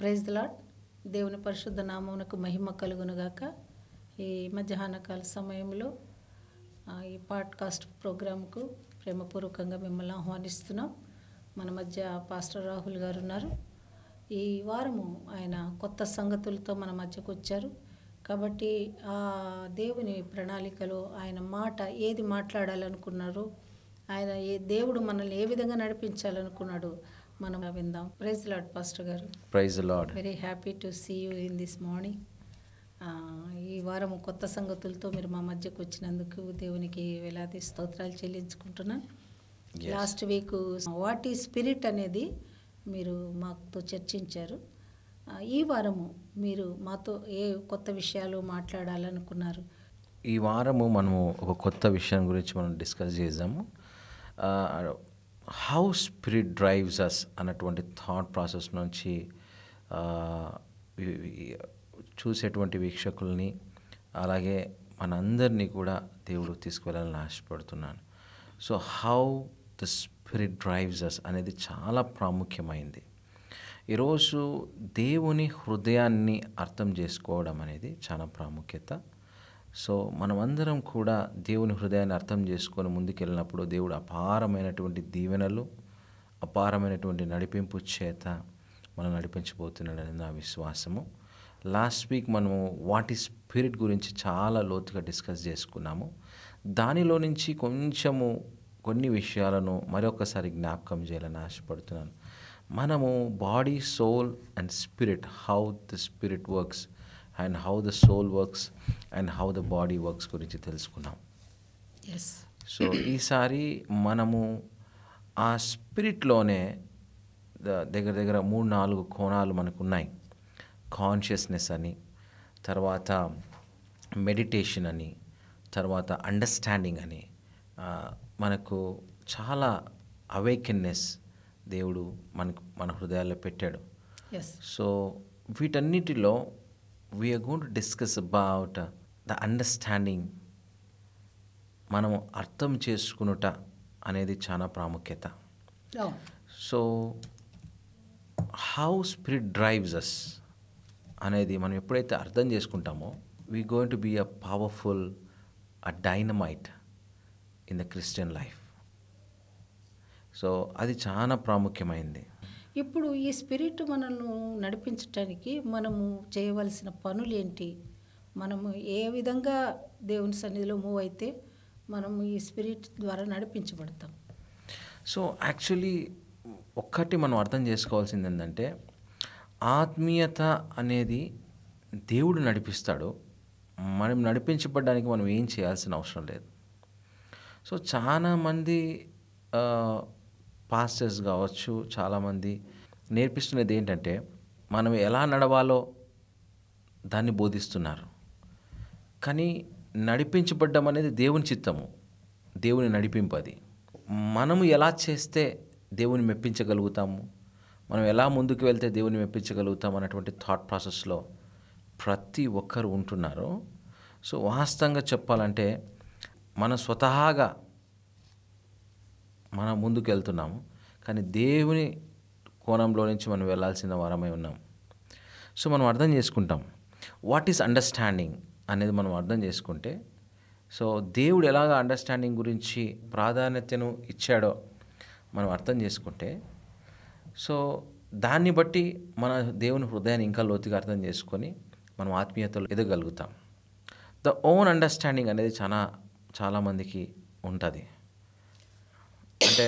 Praise the lord. దేవుని పరిశుద్ధ నామమునకు మహిమ కలుగునుగాక. ఈ మధ్యాహ్న కాల సమయంలో ఈ పాడ్కాస్ట్ ప్రోగ్రాంకు ప్రేమపూర్వకంగా మిమ్మల్ని ఆహ్వానిస్తున్నాం. మన మధ్య పాస్టర్ రాహుల్ గారు ఉన్నారు. ఈ వారము ఆయన కొత్త సంగతులతో మన మధ్యకు వచ్చారు. కాబట్టి ఆ దేవుని ప్రణాళికలో ఆయన మాట ఏది మాట్లాడాలనుకున్నారు, ఆయన దేవుడు మనల్ని ఏ విధంగా నడిపించాలనుకున్నాడు మనం విందాం. ప్రైజ్ లార్డ్ పాస్టర్ గారు. Praise Lord. Very happy to see you in this morning. ఈ వారం కొత్త సంగతులతో మీరు మా మధ్యకు వచ్చినందుకు దేవునికి వేలాది స్తోత్రాలు చెల్లించుకుంటున్నాను. లాస్ట్ వీక్ వాట్ ఈ స్పిరిట్ అనేది మీరు మాతో చర్చించారు. ఈ వారము మీరు మాతో ఏ కొత్త విషయాలు మాట్లాడాలనుకున్నారు? ఈ వారము మనము ఒక కొత్త విషయం గురించి మనం డిస్కస్ చేద్దాము. హౌ స్పిరిట్ డ్రైవ్స్ అస్ అన్నటువంటి థాట్ ప్రాసెస్ నుంచి చూసేటువంటి వీక్షకుల్ని అలాగే మనందరినీ కూడా దేవుడు తీసుకువెళ్ళాలని ఆశపడుతున్నాను. So how the spirit drives us అనేది చాలా ప్రాముఖ్యమైంది. ఈరోజు దేవుని హృదయాన్ని అర్థం చేసుకోవడం అనేది చాలా ప్రాముఖ్యత. సో మనమందరం కూడా దేవుని హృదయాన్ని అర్థం చేసుకొని ముందుకెళ్ళినప్పుడు దేవుడు అపారమైనటువంటి దీవెనలు, అపారమైనటువంటి నడిపింపు చేత మనం నడిపించబోతున్నాడని నా విశ్వాసము. లాస్ట్ వీక్ మనము వాట్ ఈ స్పిరిట్ గురించి చాలా లోతుగా డిస్కస్ చేసుకున్నాము. దానిలో నుంచి కొన్ని విషయాలను మరొకసారి జ్ఞాపకం చేయాలని ఆశపడుతున్నాను. మనము body, soul and spirit, how the spirit works and how the soul works and how the body works గురించి తెలుసుకున్నాం. సో ఈసారి మనము ఆ స్పిరిట్లోనే దగ్గర 3-4 కోణాలు మనకు ఉన్నాయి. కాన్షియస్నెస్ అని, తర్వాత మెడిటేషన్ అని, తర్వాత అండర్స్టాండింగ్ అని, మనకు చాలా అవేకెన్నెస్ దేవుడు మన హృదయాల్లో పెట్టాడు. సో వీటన్నిటిలో we are going to discuss about the understanding. మనము అర్థం చేసుకునుట అనేది చాలా ప్రాముఖ్యత. So how spirit drives us అనేది మనం ఎప్పుడైతే అర్థం చేసుకుంటామో we going to be a powerful, a dynamite in the Christian life. So అది చాలా ప్రాముఖ్యమైంది. ఇప్పుడు ఈ స్పిరిట్ మనల్ని నడిపించటానికి మనము చేయవలసిన పనులు ఏంటి? మనము ఏ విధంగా దేవుని సన్నిధిలో మూవ్ అయితే మనము ఈ స్పిరిట్ ద్వారా నడిపించబడతాం? సో యాక్చువల్లీ ఒక్కటి మనం అర్థం చేసుకోవాల్సింది ఏంటంటే, ఆత్మీయత అనేది దేవుడు నడిపిస్తాడు. మనం నడిపించబడడానికి మనం ఏం చేయాల్సిన అవసరం లేదు. సో చాలామంది పాస్టర్స్ కావచ్చు, చాలామంది నేర్పిస్తున్నది ఏంటంటే మనం ఎలా నడవాలో దాన్ని బోధిస్తున్నారు. కానీ నడిపించబడ్డం అనేది దేవుని చిత్తము, దేవుని నడిపింపు. అది మనము ఎలా చేస్తే దేవుని మెప్పించగలుగుతాము, మనం ఎలా ముందుకు వెళ్తే దేవుని మెప్పించగలుగుతాం అన్నటువంటి థాట్ ప్రాసెస్లో ప్రతి ఒక్కరు ఉంటున్నారు. సో వాస్తవంగా చెప్పాలంటే మనం స్వతహాగా మనం ముందుకు వెళ్తున్నాము, కానీ దేవుని కోణంలో నుంచి మనం వెళ్ళాల్సిన వారమై ఉన్నాం. సో మనం అర్థం చేసుకుంటాం వాట్ ఈస్ అండర్స్టాండింగ్ అనేది. మనం అర్థం చేసుకుంటే, సో దేవుడు ఎలాగ అండర్స్టాండింగ్ గురించి ప్రాధాన్యతను ఇచ్చాడో మనం అర్థం చేసుకుంటే, సో దాన్ని బట్టి మన దేవుని హృదయాన్ని ఇంకా లోతుగా అర్థం చేసుకొని మనం ఆత్మీయతలో ఎదగలుగుతాం. ద ఓన్ అండర్స్టాండింగ్ అనేది చాలామందికి ఉంటుంది. అంటే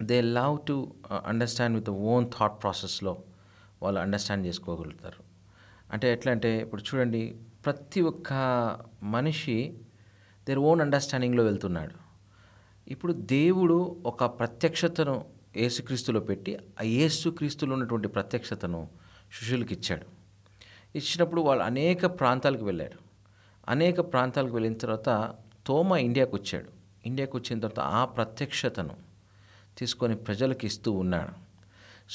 they love to understand with own thought ప్రాసెస్లో వాళ్ళు అండర్స్టాండ్ చేసుకోగలుగుతారు. అంటే ఎట్లా అంటే, ఇప్పుడు చూడండి, ప్రతి ఒక్క మనిషి దేర్ ఓన్ అండర్స్టాండింగ్లో వెళ్తున్నాడు. ఇప్పుడు దేవుడు ఒక ప్రత్యక్షతను యేసుక్రీస్తులో పెట్టి ఆ యేసుక్రీస్తులో ఉన్నటువంటి ప్రత్యక్షతను శిష్యులకు ఇచ్చాడు. ఇచ్చినప్పుడు వాళ్ళు అనేక ప్రాంతాలకు వెళ్ళారు. అనేక ప్రాంతాలకు వెళ్ళిన తర్వాత తోమా ఇండియాకు వచ్చాడు. ఇండియాకు వచ్చిన తర్వాత ఆ ప్రత్యక్షతను తీసుకొని ప్రజలకు ఇస్తూ ఉన్నాడు.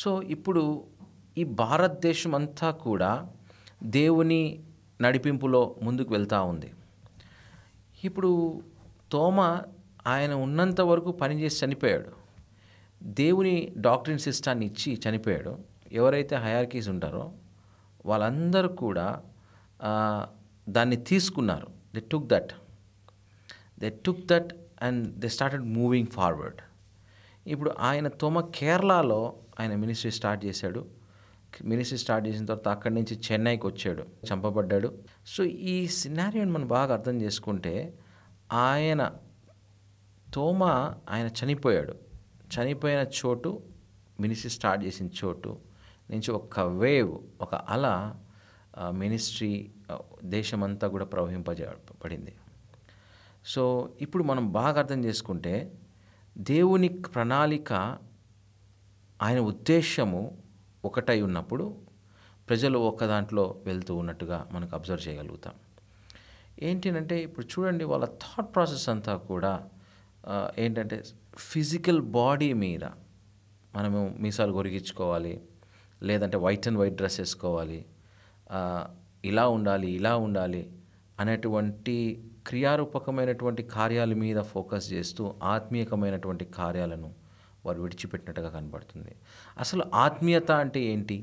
సో ఇప్పుడు ఈ భారతదేశం అంతా కూడా దేవుని నడిపింపులో ముందుకు వెళ్తూ ఉంది. ఇప్పుడు తోమా ఆయన ఉన్నంత వరకు పనిచేసి చనిపోయాడు. దేవుని డాక్ట్రిన్ సిస్టాన్ని ఇచ్చి చనిపోయాడు. ఎవరైతే హయరార్కీస్ ఉంటారో వాళ్ళందరూ కూడా ఆ, దాన్ని తీసుకున్నారు. They took that and they started moving forward. ఇప్పుడు ఆయన తోమ కేరళలో ఆయన మినిస్ట్రీ స్టార్ట్ చేశాడు. మినిస్ట్రీ స్టార్ట్ చేసిన తర్వాత అక్కడి నుంచి చెన్నైకి వచ్చాడు, చంపబడ్డాడు. సో ఈ సినారియోని మనం బాగా అర్థం చేసుకుంటే ఆయన తోమ ఆయన చనిపోయాడు. చనిపోయిన చోటు, మినిస్ట్రీ స్టార్ట్ చేసిన చోటు నుంచి ఒక వేవ్, ఒక అల మినిస్ట్రీ దేశమంతా కూడా ప్రవహింపబడింది. సో ఇప్పుడు మనం బాగా అర్థం చేసుకుంటే దేవుని ప్రణాళిక, ఆయన ఉద్దేశము ఒకటై ఉన్నప్పుడు ప్రజలు ఒక దాంట్లో వెళ్తూ ఉన్నట్టుగా మనకు అబ్జర్వ్ చేయగలుగుతాం. ఏంటంటే ఇప్పుడు చూడండి, వాళ్ళ థాట్ ప్రాసెస్ అంతా కూడా ఏంటంటే ఫిజికల్ బాడీ మీద మనము మీసాలు గొరిగించుకోవాలి, లేదంటే వైట్ అండ్ వైట్ డ్రెస్ వేసుకోవాలి, ఇలా ఉండాలి అనేటువంటి క్రియారూపకమైనటువంటి కార్యాల మీద ఫోకస్ చేస్తూ ఆత్మీయకమైనటువంటి కార్యాలను వారు విడిచిపెట్టినట్టుగా కనబడుతుంది. అసలు ఆత్మీయత అంటే ఏంటి?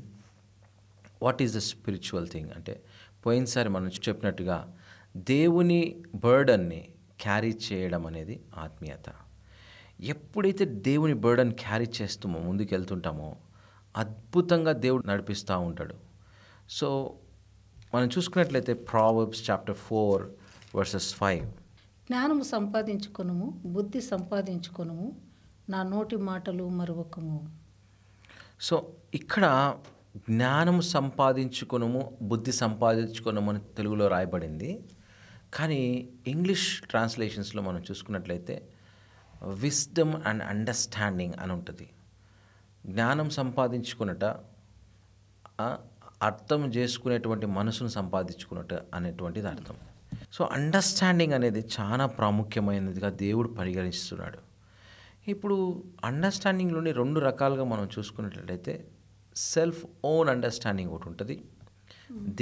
What is the spiritual thing అంటే, పోయినసారి మనం చెప్పినట్టుగా దేవుని బర్డన్ని క్యారీ చేయడం అనేది ఆత్మీయత. ఎప్పుడైతే దేవుని బర్డన్ క్యారీ చేస్తామో, ముందుకు వెళ్తుంటామో, అద్భుతంగా దేవుడు నడిపిస్తూ ఉంటాడు. సో మనం చూసుకున్నట్లయితే Proverbs chapter 4 verses 5. జ్ఞానము సంపాదించుకొనుము, బుద్ధి సంపాదించుకొనుము, నా నోటి మాటలు మరువకము. సో ఇక్కడ జ్ఞానము సంపాదించుకొనుము, బుద్ధి సంపాదించుకొనుము అని తెలుగులో రాయబడింది. కానీ ఇంగ్లీష్ ట్రాన్స్లేషన్స్లో మనం చూసుకున్నట్లయితే విజ్డమ్ అండ్ అండర్స్టాండింగ్ అని ఉంటుంది. జ్ఞానం సంపాదించుకున్నట, అర్థం చేసుకునేటువంటి మనసును సంపాదించుకున్నట్టు అనేటువంటిది అర్థం. సో అండర్స్టాండింగ్ అనేది చాలా ప్రాముఖ్యమైనదిగా దేవుడు పరిగణిస్తున్నాడు. ఇప్పుడు అండర్స్టాండింగ్లోని 2 రకాలుగా మనం చూసుకున్నట్లయితే సెల్ఫ్ ఓన్ అండర్స్టాండింగ్ ఒకటి ఉంటుంది,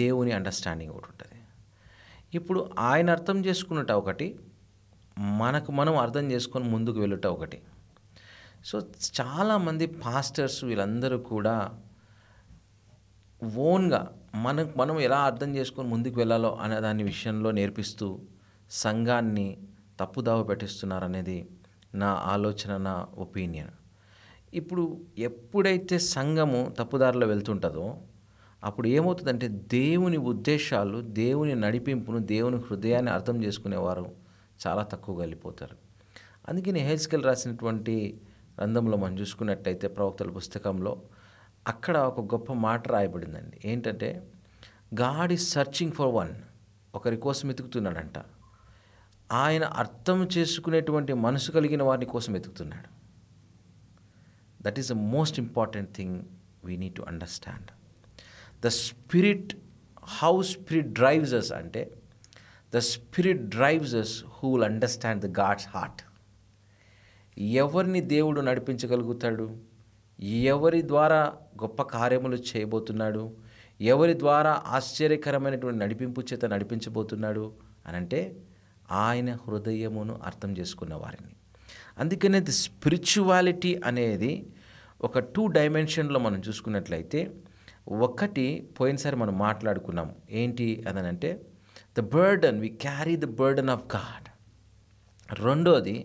దేవుని అండర్స్టాండింగ్ ఒకటి ఉంటుంది. ఇప్పుడు ఆయన అర్థం చేసుకున్నట ఒకటి, మనకు మనం అర్థం చేసుకొని ముందుకు వెళ్ళుట ఒకటి. సో చాలామంది పాస్టర్స్ వీళ్ళందరూ కూడా ఓన్గా మనం ఎలా అర్థం చేసుకొని ముందుకు వెళ్ళాలో అనే దాని విషయంలో నేర్పిస్తూ సంఘాన్ని తప్పుదావ పెట్టిస్తున్నారనేది నా ఆలోచన, నా ఒపీనియన్. ఇప్పుడు ఎప్పుడైతే సంఘము తప్పుదారిలో వెళ్తుంటుందో అప్పుడు ఏమవుతుందంటే దేవుని ఉద్దేశాలు, దేవుని నడిపింపును, దేవుని హృదయాన్ని అర్థం చేసుకునేవారు చాలా తక్కువగా వెళ్ళిపోతారు. అందుకని హెజ్కేల్ రాసినటువంటి గ్రంథంలో మనం చూసుకున్నట్టయితే ప్రవక్తల పుస్తకంలో అక్కడ ఒక గొప్ప మాట రాయబడిందండి. ఏంటంటే God is searching for one, ఒకరి కోసం వెతుకుతున్నాడంట. ఆయన అర్థం చేసుకునేటువంటి మనసు కలిగిన వారిని కోసం వెతుకుతున్నాడు. That is the most important thing we need to understand. The spirit, how spirit drives us అంటే, the spirit drives us who will understand the God's heart. ఎవరిని దేవుడు నడిపించగలుగుతాడు, ఎవరి ద్వారా గొప్ప కార్యములు చేయబోతున్నాడు, ఎవరి ద్వారా ఆశ్చర్యకరమైనటువంటి నడిపింపు చేత నడిపించబోతున్నాడు అని అంటే ఆయన హృదయమును అర్థం చేసుకున్న వారిని. అందుకనే ది స్పిరిచువాలిటీ అనేది ఒక 2 డైమెన్షన్లో మనం చూసుకున్నట్లయితే, ఒకటి పోయినసారి మనం మాట్లాడుకున్నాం, ఏంటి అదనంటే the burden, we carry the burden of God. రెండోది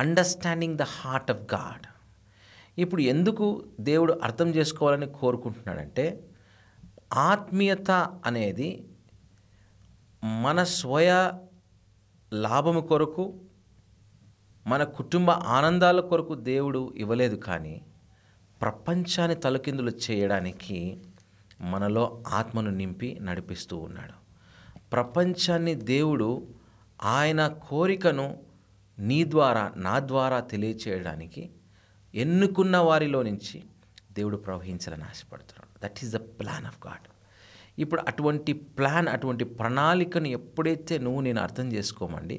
understanding the heart of God. ఇప్పుడు ఎందుకు దేవుడు అర్థం చేసుకోవాలని కోరుకుంటున్నాడంటే, ఆత్మీయత అనేది మన స్వయ లాభము కొరకు, మన కుటుంబ ఆనందాల కొరకు దేవుడు ఇవ్వలేదు, కానీ ప్రపంచాన్ని తలకిందులు చేయడానికి మనలో ఆత్మను నింపి నడిపిస్తూ ఉన్నాడు. ప్రపంచాన్ని దేవుడు ఆయన కోరికను నీ ద్వారా, నా ద్వారా తెలియచేయడానికి ఎన్నుకున్న వారిలో నుంచి దేవుడు ప్రవహించాలని ఆశపడుతున్నాడు. That is the plan of God. ఇప్పుడు అటువంటి ప్లాన్, అటువంటి ప్రణాళికను ఎప్పుడైతే నేను అర్థం చేసుకోమండి,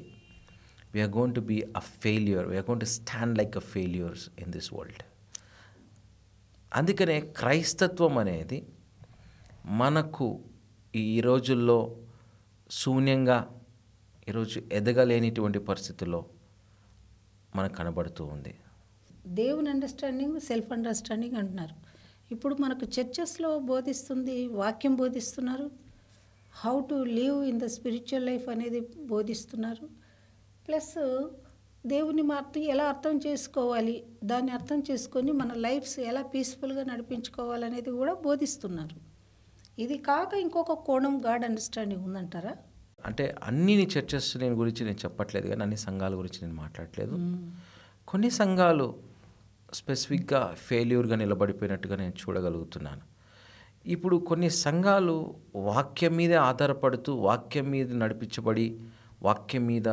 we're going to be a failure, we're going to stand like a failures in this world. అందుకనే క్రైస్తత్వం అనేది మనకు ఈ రోజుల్లో శూన్యంగా, ఈరోజు ఎదగలేనిటువంటి పరిస్థితుల్లో మనకు కనబడుతూ ఉంది. దేవుని అండర్స్టాండింగ్, సెల్ఫ్ అండర్స్టాండింగ్ అంటున్నారు. ఇప్పుడు మనకు చర్చెస్లో బోధిస్తుంది, వాక్యం బోధిస్తున్నారు. How to live in the spiritual life అనేది బోధిస్తున్నారు. ప్లస్ దేవుని ఎలా అర్థం చేసుకోవాలి, దాన్ని అర్థం చేసుకొని మన లైఫ్స్ ఎలా పీస్ఫుల్గా నడిపించుకోవాలనేది కూడా బోధిస్తున్నారు. ఇది కాక ఇంకొక కోణం గాడ్ అండర్స్టాండింగ్ ఉందంటారా? అంటే అన్ని చర్చెస్ గురించి నేను చెప్పట్లేదు, కానీ అన్ని సంఘాల గురించి నేను మాట్లాడట్లేదు. కొన్ని సంఘాలు స్పెసిఫిక్గా ఫెయిల్యూర్గా నిలబడిపోయినట్టుగా నేను చూడగలుగుతున్నాను. ఇప్పుడు కొన్ని సంఘాలు వాక్యం మీదే ఆధారపడుతూ, వాక్యం మీద నడిపించబడి, వాక్యం మీద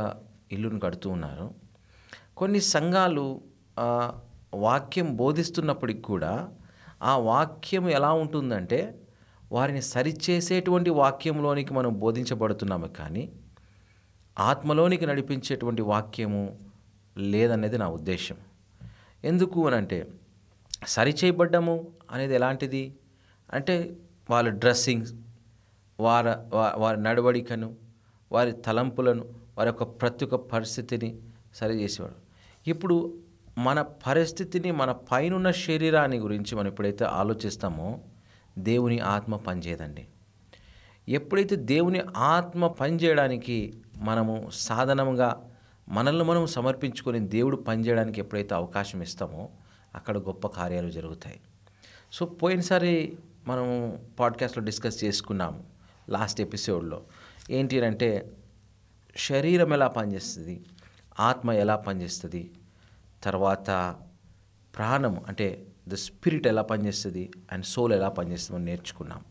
ఇల్లును కడుతూ ఉన్నారు. కొన్ని సంఘాలు వాక్యం బోధిస్తున్నప్పటికి కూడా ఆ వాక్యం ఎలా ఉంటుందంటే వారిని సరిచేసేటువంటి వాక్యంలోనికి మనం బోధించబడుతున్నాము, కానీ ఆత్మలోనికి నడిపించేటువంటి వాక్యము లేదనేది నా ఉద్దేశం. ఎందుకు అనంటే, సరిచేయబడ్డము అనేది ఎలాంటిది అంటే వాళ్ళ డ్రెస్సింగ్, వారి నడవడికను, వారి తలంపులను, వారి యొక్క ప్రతి ఒక్క పరిస్థితిని సరిచేసేవాడు. ఇప్పుడు మన పరిస్థితిని, మన పైనున్న శరీరాన్ని గురించి మనం ఎప్పుడైతే ఆలోచిస్తామో దేవుని ఆత్మ పనిచేయదండి. ఎప్పుడైతే దేవుని ఆత్మ పనిచేయడానికి మనము సాధనంగా మనల్ని మనం సమర్పించుకొని దేవుడు పనిచేయడానికి ఎప్పుడైతే అవకాశం ఇస్తామో అక్కడ గొప్ప కార్యాలు జరుగుతాయి. సో పోయినసారి మనం పాడ్కాస్ట్లో డిస్కస్ చేసుకున్నాము లాస్ట్ ఎపిసోడ్లో. ఏంటి అంటే శరీరం ఎలా పనిచేస్తుంది, ఆత్మ ఎలా పనిచేస్తుంది, తర్వాత ప్రాణం అంటే ద స్పిరిట్ ఎలా పనిచేస్తుంది అండ్ సోల్ ఎలా పనిచేస్తుందని నేర్చుకున్నాం.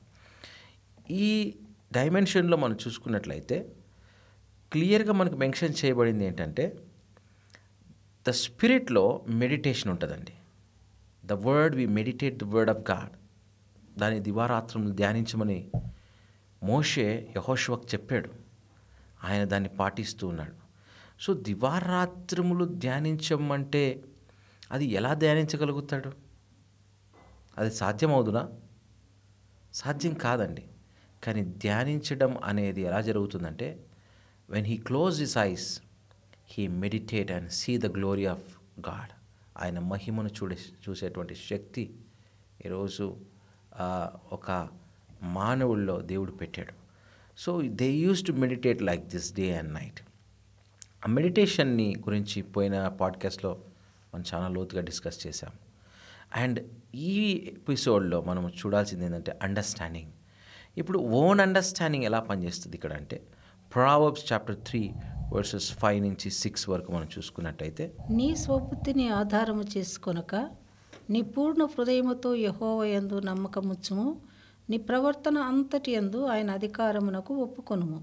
ఈ డైమెన్షన్లో మనం చూసుకున్నట్లయితే క్లియర్గా మనకు మెన్షన్ చేయబడింది ఏంటంటే ద స్పిరిట్లో మెడిటేషన్ ఉంటుందండి. The word we meditate the word of God. దాని దివారాత్రములు ధ్యానించమని మోషే యెహోషువకు చెప్పాడు. ఆయన దాన్ని పాటిస్తూ ఉన్నాడు. సో దివారాత్రములు ధ్యానించమంటే అది ఎలా ధ్యానించగలుగుతాడు? అది సాధ్యమవుదునా? సాధ్యం కాదండి. కానీ ధ్యానించడం అనేది ఎలా జరుగుతుందంటే when he close his eyes he meditate and see the glory of God. ఆయన మహిమను చూసేటువంటి శక్తి ఈరోజు ఒక మానవుల్లో దేవుడు పెట్టాడు. So they use to meditate like this day and night. ఆ మెడిటేషన్ని గురించి పోయిన పాడ్కాస్ట్లో మనం చాలా లోతుగా డిస్కస్ చేశాం. అండ్ ఈ ఎపిసోడ్లో మనం చూడాల్సింది ఏంటంటే అండర్స్టాండింగ్. ఇప్పుడు ఓన్ అండర్స్టాండింగ్ ఎలా పనిచేస్తుంది ఇక్కడ అంటే ప్రావర్బ్స్ చాప్టర్ 3 వర్సెస్ 5 నుంచి 6 వరకు మనం చూసుకున్నట్టయితే, నీ స్వబుద్ధిని ఆధారము చేసుకొనక నీ పూర్ణ హృదయముతో యెహోవా యందు నమ్మకముంచుము, నీ ప్రవర్తన అంతటి యందు ఆయన అధికారమునకు ఒప్పుకొనుము,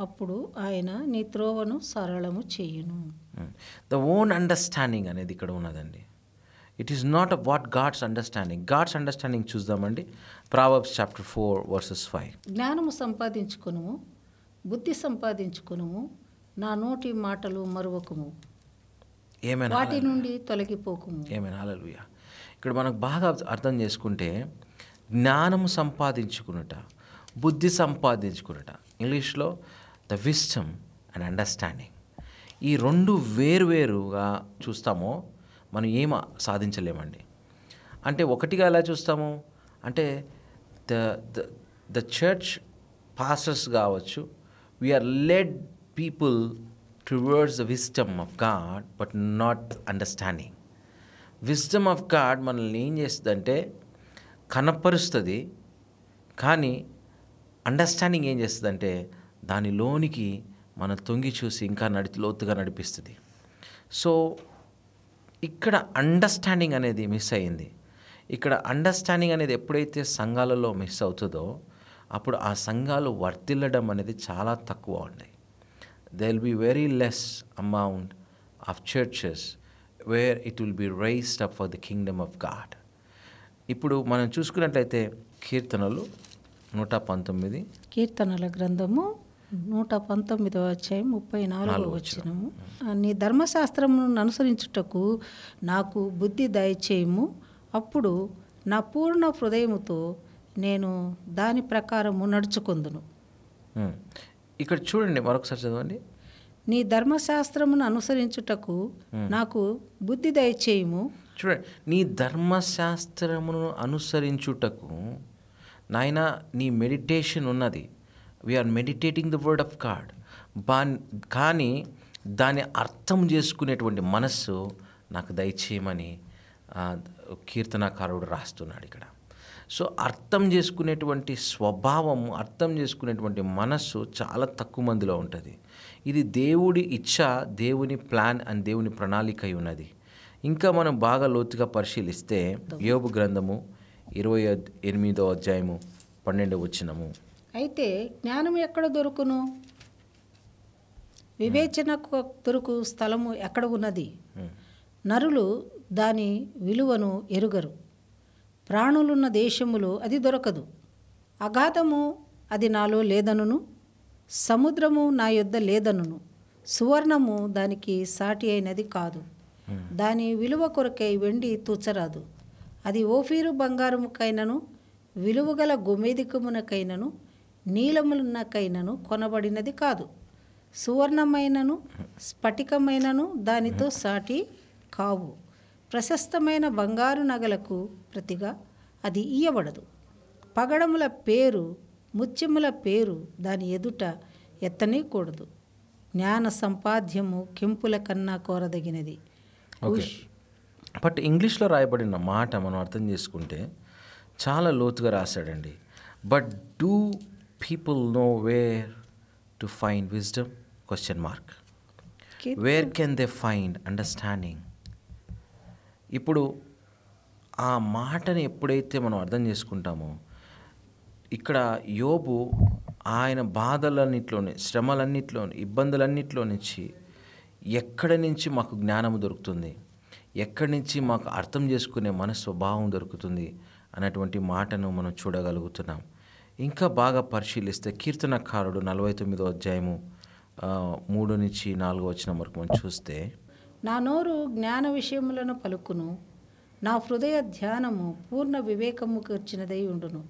అప్పుడు ఆయన నీ త్రోవను సరళము చేయును. ద ఓన్ అండర్స్టాండింగ్ అనేది ఇక్కడ ఉన్నదండి. It is not a what God's understanding. God's understanding చూద్దామండి. Proverbs chapter 4 verses 5. జ్ఞానము సంపాదించుకొనుము, బుద్ధి సంపాదించుకొనుము, నా నోటి మాటలు మరువకుము, ఏమైనా వాటి నుండి తొలగిపోకుము. ఏమైనా హల్లెలూయా. ఇక్కడ మనకు బాగా అర్థం చేసుకుంటే జ్ఞానము సంపాదించుకున్నట, బుద్ధి సంపాదించుకున్నట, ఇంగ్లీష్లో ద విజ్డమ్ అండ్ అండర్స్టాండింగ్. ఈ రెండు వేరువేరుగా చూస్తామో మనం ఏం సాధించలేమండి. అంటే ఒకటిగా ఎలా చూస్తాము అంటే ద చర్చ్ పాస్టర్స్ కావచ్చు, we are led people towards the wisdom of God but not understanding. Wisdom of God మనల్ని ఏం చేస్తుందంటే కనపరుస్తుంది, కానీ అండర్స్టాండింగ్ ఏం చేస్తుందంటే దానిలోనికి మనం తొంగి చూసి ఇంకా లోతుగా నడిపిస్తుంది. సో ఇక్కడ అండర్స్టాండింగ్ అనేది మిస్ అయ్యింది. ఇక్కడ అండర్స్టాండింగ్ అనేది ఎప్పుడైతే సంఘాలలో మిస్ అవుతుందో అప్పుడు ఆ సంఘాలు వర్తిల్లడం అనేది చాలా తక్కువ ఉంది. there will be very less amount of churches where it will be raised up for the kingdom of God. ఇప్పుడు మనం చూసుకున్నట్లయితే కీర్తనలు 119, కీర్తనల గ్రంథము 119వ అధ్యాయం 34వ వచనము. నీ ధర్మశాస్త్రమును అనుసరించుటకు నాకు బుద్ధి దయచేయము, అప్పుడు నా పూర్ణ హృదయముతో నేను దాని ప్రకారము నడుచుకొందును. ఇక్కడ చూడండి, మరొకసారి చదవండి. నీ ధర్మశాస్త్రమును అనుసరించుటకు నాకు బుద్ధి దయచేయము, చూడండి, నీ ధర్మశాస్త్రమును అనుసరించుటకు నాయన నీ మెడిటేషన్ ఉన్నది. We are meditating the word of God. కానీ దాన్ని అర్థం చేసుకునేటువంటి మనస్సు నాకు దయచేయమని కీర్తనాకారుడు రాస్తున్నాడు ఇక్కడ. సో అర్థం చేసుకునేటువంటి స్వభావము, అర్థం చేసుకునేటువంటి మనస్సు చాలా తక్కువ మందిలో ఉంటుంది. ఇది దేవుడి ఇచ్చ, దేవుని ప్లాన్ అండ్ దేవుని ప్రణాళిక అయి ఉన్నది. ఇంకా మనం బాగా లోతుగా పరిశీలిస్తే యోబు గ్రంథము 28వ అధ్యాయము 12వ వచనము. అయితే జ్ఞానం ఎక్కడ దొరుకును? వివేచనకు దొరుకు స్థలము ఎక్కడ ఉన్నది? నరులు దాని విలువను ఎరుగరు. ప్రాణులున్న దేశములో అది దొరకదు. అగాధము అది నాలో లేదనును, సముద్రము నా యొద్ద లేదనును, సువర్ణము దానికి సాటి అయినది కాదు. దాని విలువ కొరకై వెండి తూచరాదు. అది ఓఫీరు బంగారముకైనను, విలువగల గోమేధికమునకైనను, నీలమునకైనను కొనబడినది కాదు. సువర్ణమైనను స్ఫటికమైనను దానితో సాటి కావు. ప్రశస్తమైన బంగారు నగలకు ప్రతిగా అది ఇయ్యబడదు. పగడముల పేరు, ముత్యముల పేరు దాని ఎదుట ఎత్తనీకూడదు. జ్ఞాన సంపాద్యము కెంపుల కన్నా కోరదగినది. బట్ ఇంగ్లీష్లో రాయబడిన మాట మనం అర్థం చేసుకుంటే చాలా లోతుగా రాశాడండి. But do people know where to find wisdom? Question mark. Where can they find understanding? ఇప్పుడు ఆ మాటని ఎప్పుడైతే మనం అర్థం చేసుకుంటామో, ఇక్కడ యోబు ఆయన బాధలన్నింటిలోని, శ్రమలన్నింటిలోని, ఇబ్బందులన్నింటిలో నుంచి ఎక్కడి నుంచి మాకు జ్ఞానం దొరుకుతుంది, ఎక్కడి నుంచి మాకు అర్థం చేసుకునే మనస్వభావం దొరుకుతుంది అన్నటువంటి మాటను మనం చూడగలుగుతున్నాం. ఇంకా బాగా పరిశీలిస్తే కీర్తనకారుడు 49వ అధ్యాయము 3-4 వచనం వరకు మనం చూస్తే, నా నోరు జ్ఞాన విషయములను పలుకును, నా హృదయ ధ్యానము పూర్ణ వివేకము కూర్చినదై ఉండును.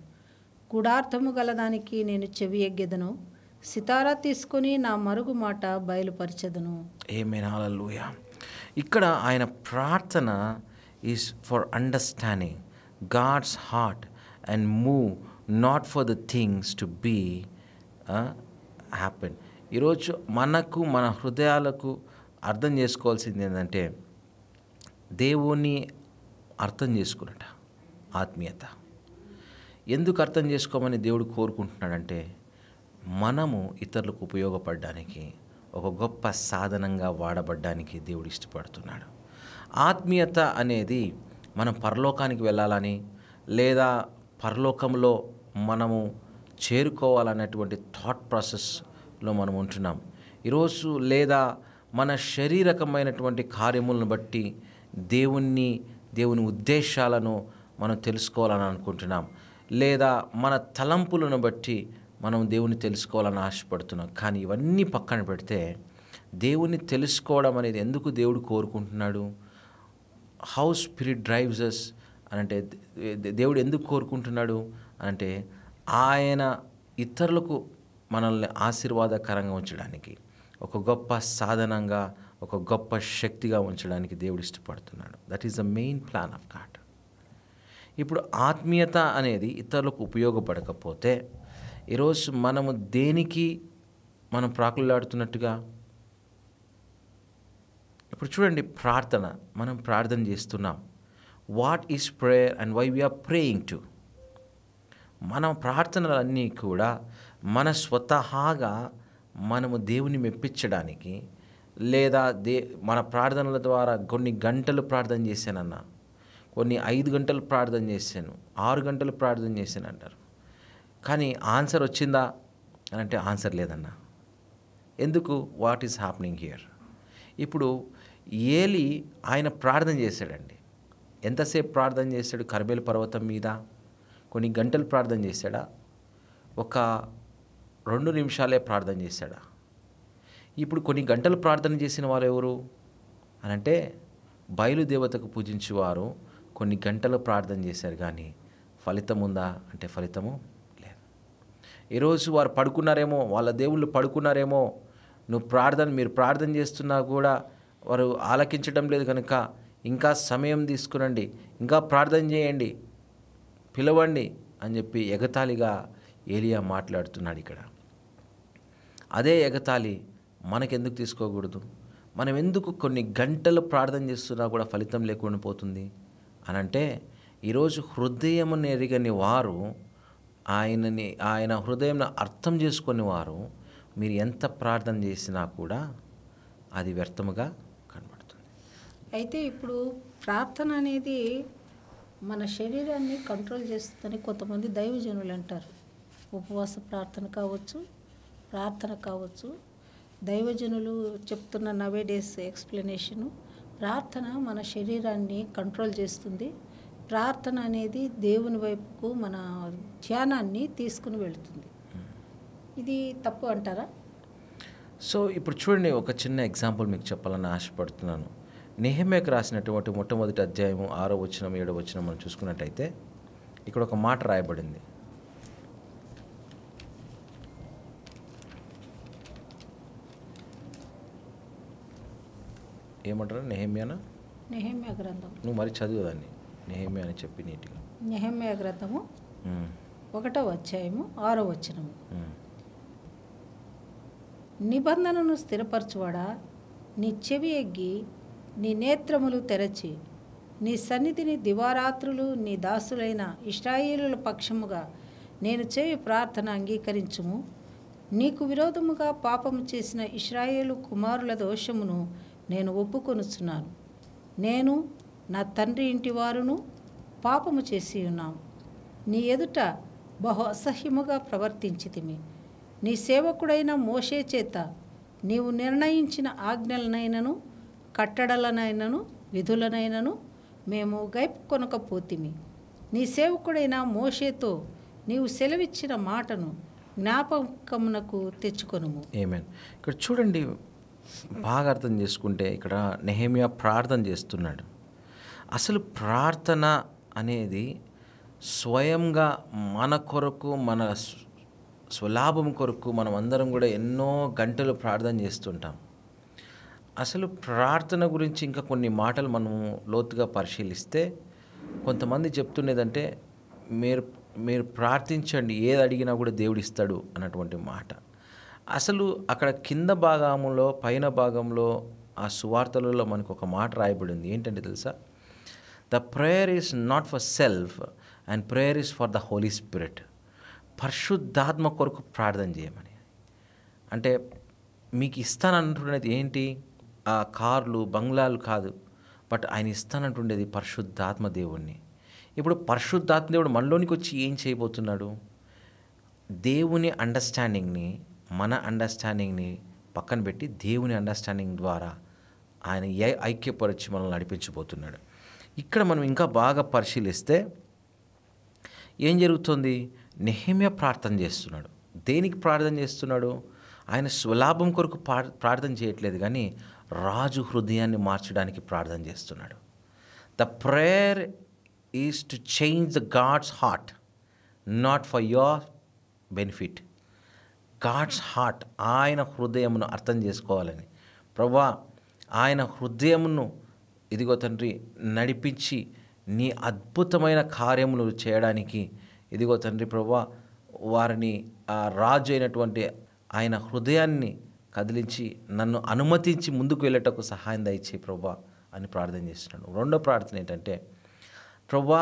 గూఢార్థము గలదానికి నేను చెవి ఎగ్గెదను, సితారా తీసుకొని నా మరుగు మాట బయలుపరచెదను. ఆమేన్, హల్లెలూయా. ఇక్కడ ఆయన ప్రార్థన is for understanding God's heart and move, not for the things to be happen. ఈరోజు మనకు, మన హృదయాలకు అర్థం చేసుకోవాల్సింది ఏంటంటే, దేవుని అర్థం చేసుకున్నట ఆత్మీయత. ఎందుకు అర్థం చేసుకోమని దేవుడు కోరుకుంటున్నాడంటే, మనము ఇతరులకు ఉపయోగపడడానికి, ఒక గొప్ప సాధనంగా వాడబడ్డానికి దేవుడు ఇష్టపడుతున్నాడు. ఆత్మీయత అనేది మనం పరలోకానికి వెళ్ళాలని, లేదా పరలోకంలో మనము చేరుకోవాలనేటువంటి థాట్ ప్రాసెస్లో మనం ఉంటున్నాం ఈరోజు. లేదా మన శారీరకమైనటువంటి కార్యములను బట్టి దేవుని ఉద్దేశాలను మనం తెలుసుకోవాలని అనుకుంటున్నాం, లేదా మన తలంపులను బట్టి మనం దేవుని తెలుసుకోవాలని ఆశపడుతున్నాం. కానీ ఇవన్నీ పక్కన పెడితే దేవుని తెలుసుకోవడం అనేది ఎందుకు దేవుడు కోరుకుంటున్నాడు? హౌ స్పిరిట్ డ్రైవ్స్ అస్ అనంటే, దేవుడు ఎందుకు కోరుకుంటున్నాడు అంటే, ఆయన ఇతరులకు మనల్ని ఆశీర్వాదకరంగా ఉంచడానికి, ఒక గొప్ప సాధనంగా, ఒక గొప్ప శక్తిగా ఉంచడానికి దేవుడు ఇష్టపడుతున్నాడు. That is the main plan of God. ఇప్పుడు ఆత్మీయత అనేది ఇతరులకు ఉపయోగపడకపోతే ఈరోజు మనము దేనికి మనం ప్రాకులాడుతున్నట్టుగా? ఇప్పుడు చూడండి, ప్రార్థన, మనం ప్రార్థన చేస్తున్నాం. What is prayer and why we are praying to? మన ప్రార్థనలన్నీ కూడా మన స్వతహాగా మనము దేవుని మెప్పించడానికి, లేదా మన ప్రార్థనల ద్వారా కొన్ని గంటలు ప్రార్థన చేశానన్నా, కొన్ని 5 గంటలు ప్రార్థన చేశాను, 6 గంటలు ప్రార్థన చేశాను అంటారు. కానీ ఆన్సర్ వచ్చిందా అని అంటే ఆన్సర్ లేదన్నా. ఎందుకు? What is happening here? ఇప్పుడు ఏలి ఆయన ప్రార్థన చేశాడండి. ఎంతసేపు ప్రార్థన చేశాడు? కర్మేలు పర్వతం మీద కొన్ని గంటలు ప్రార్థన చేశాడా? ఒక 2 నిమిషాలే ప్రార్థన చేశాడా? ఇప్పుడు కొన్ని గంటలు ప్రార్థన చేసిన వారు ఎవరు అని అంటే, బయలుదేవతకు పూజించేవారు కొన్ని గంటలు ప్రార్థన చేశారు, కానీ ఫలితం ఉందా అంటే ఫలితము లేదు. ఈరోజు వారు పడుకున్నారేమో, వాళ్ళ దేవుళ్ళు పడుకున్నారేమో, మీరు ప్రార్థన చేస్తున్నా కూడా వారు ఆలకించడం లేదు కనుక ఇంకా సమయం తీసుకురండి, ఇంకా ప్రార్థన చేయండి, పిలవండి అని చెప్పి ఎగతాళిగా ఏలియా మాట్లాడుతున్నాడు ఇక్కడ. అదే ఎగతాళి మనకెందుకు తీసుకోకూడదు? మనం ఎందుకు కొన్ని గంటలు ప్రార్థన చేస్తున్నా కూడా ఫలితం లేకుండా పోతుంది అని అంటే, ఈరోజు హృదయమును ఎరగని వారు, ఆయన హృదయం అర్థం చేసుకుని వారు మీరు ఎంత ప్రార్థన చేసినా కూడా అది వ్యర్థముగా కనబడుతుంది. అయితే ఇప్పుడు ప్రార్థన అనేది మన శరీరాన్ని కంట్రోల్ చేస్తుందని కొంతమంది దైవజనులు అంటారు. ఉపవాస ప్రార్థన కావచ్చు. దైవజనులు చెప్తున్న నవేడేస్ ఎక్స్ప్లెనేషను, ప్రార్థన మన శరీరాన్ని కంట్రోల్ చేస్తుంది. ప్రార్థన అనేది దేవుని వైపుకు మన ధ్యానాన్ని తీసుకుని వెళుతుంది. ఇది తప్పు అంటారా? సో ఇప్పుడు చూడండి, ఒక చిన్న ఎగ్జాంపుల్ మీకు చెప్పాలని ఆశపడుతున్నాను. నెహెమ్యాకు రాసినటువంటి మొట్టమొదటి అధ్యాయము 6వ వచనం 7వ వచనం మనం చూసుకున్నట్టయితే ఇక్కడ ఒక మాట రాయబడింది. ఏమంటారు? నెహెమ్యా గ్రంథం. నువ్వు మరి చదువుదాన్ని, నెహెమ్యా అని చెప్పి నీట్గా. నెహెమ్యా గ్రంథము 1వ అధ్యాయము 6వ వచనము. నిబంధనను స్థిరపరచువాడా, నీ చెవి ఎగ్గి నీ నేత్రములు తెరచి నీ సన్నిధిని దివారాత్రులు నీ దాసులైన ఇశ్రాయేలుల పక్షముగా నేను చేయు ప్రార్థన అంగీకరించుము. నీకు విరోధముగా పాపము చేసిన ఇశ్రాయేలు కుమారుల దోషమును నేను ఒప్పుకొనుచున్నాను. నేను నా తండ్రి ఇంటి వారును పాపము చేసి ఉన్నాము. నీ ఎదుట బహు అసహ్యముగా ప్రవర్తించితిమి. నీ సేవకుడైన మోషే చేత నీవు నిర్ణయించిన ఆజ్ఞలనైనను కట్టడలనైనను విధులనైనను మేము గైకొనకపోతిమి. నీ సేవకుడైన మోషేతో నీవు సెలవిచ్చిన మాటను జ్ఞాపకమునకు తెచ్చుకొనుము. ఆమేన్. ఇక్కడ చూడండి, బాగా అర్థం చేసుకుంటే ఇక్కడ నెహెమ్యా ప్రార్థన చేస్తున్నాడు. అసలు ప్రార్థన అనేది స్వయంగా మన కొరకు, మన స్వలాభం కొరకు మనం అందరం కూడా ఎన్నో గంటలు ప్రార్థన చేస్తుంటాం. అసలు ప్రార్థన గురించి ఇంకా కొన్ని మాటలు మనము లోతుగా పరిశీలిస్తే, కొంతమంది చెప్తున్నదంటే మీరు ప్రార్థించండి, ఏది అడిగినా కూడా దేవుడు ఇస్తాడు అన్నటువంటి మాట. అసలు అక్కడ కింద భాగంలో పైన భాగంలో ఆ సువార్తలలో మనకు ఒక మాట రాయబడింది. ఏంటంటే తెలుసా? The prayer is not for self and prayer is for the Holy Spirit. పరిశుద్ధాత్మ కొరకు ప్రార్థన చేయమని. అంటే మీకు ఇస్తానంటుండేది ఏంటి? ఆ కార్లు బంగ్లాలు కాదు, బట్ ఆయన ఇస్తానంటుండేది పరిశుద్ధాత్మ దేవుణ్ణి. ఇప్పుడు పరిశుద్ధాత్మ దేవుడు మనలోనికి వచ్చి ఏం చేయబోతున్నాడు? దేవుని అండర్స్టాండింగ్ని, మన అండర్స్టాండింగ్ని పక్కన పెట్టి దేవుని అండర్స్టాండింగ్ ద్వారా ఆయన ఐక్యపరిచి మనల్ని నడిపించబోతున్నాడు. ఇక్కడ మనం ఇంకా బాగా పరిశీలిస్తే ఏం జరుగుతుంది? నెహెమ్యా ప్రార్థన చేస్తున్నాడు. దేనికి ప్రార్థన చేస్తున్నాడు? ఆయన స్వలాభం కొరకు ప్రార్థన చేయట్లేదు, కానీ రాజు హృదయాన్ని మార్చడానికి ప్రార్థన చేస్తున్నాడు. The prayer is to change the God's heart, not for your benefit. God's heart, ఆయన హృదయమును అర్థం చేసుకోవాలని. ప్రభువా, ఆయన హృదయమును ఇదిగో తండ్రి నడిపించి నీ అద్భుతమైన కార్యములు చేయడానికి ఇదిగో తండ్రి ప్రభువా, వారిని ఆ రాజు అయినటువంటి ఆయన హృదయాన్ని కదిలించి నన్ను అనుమతించి ముందుకు వెళ్ళటకు సహాయం దయచే ప్రభువా అని ప్రార్థన చేస్తున్నాడు. రెండో ప్రార్థన ఏంటంటే, ప్రభువా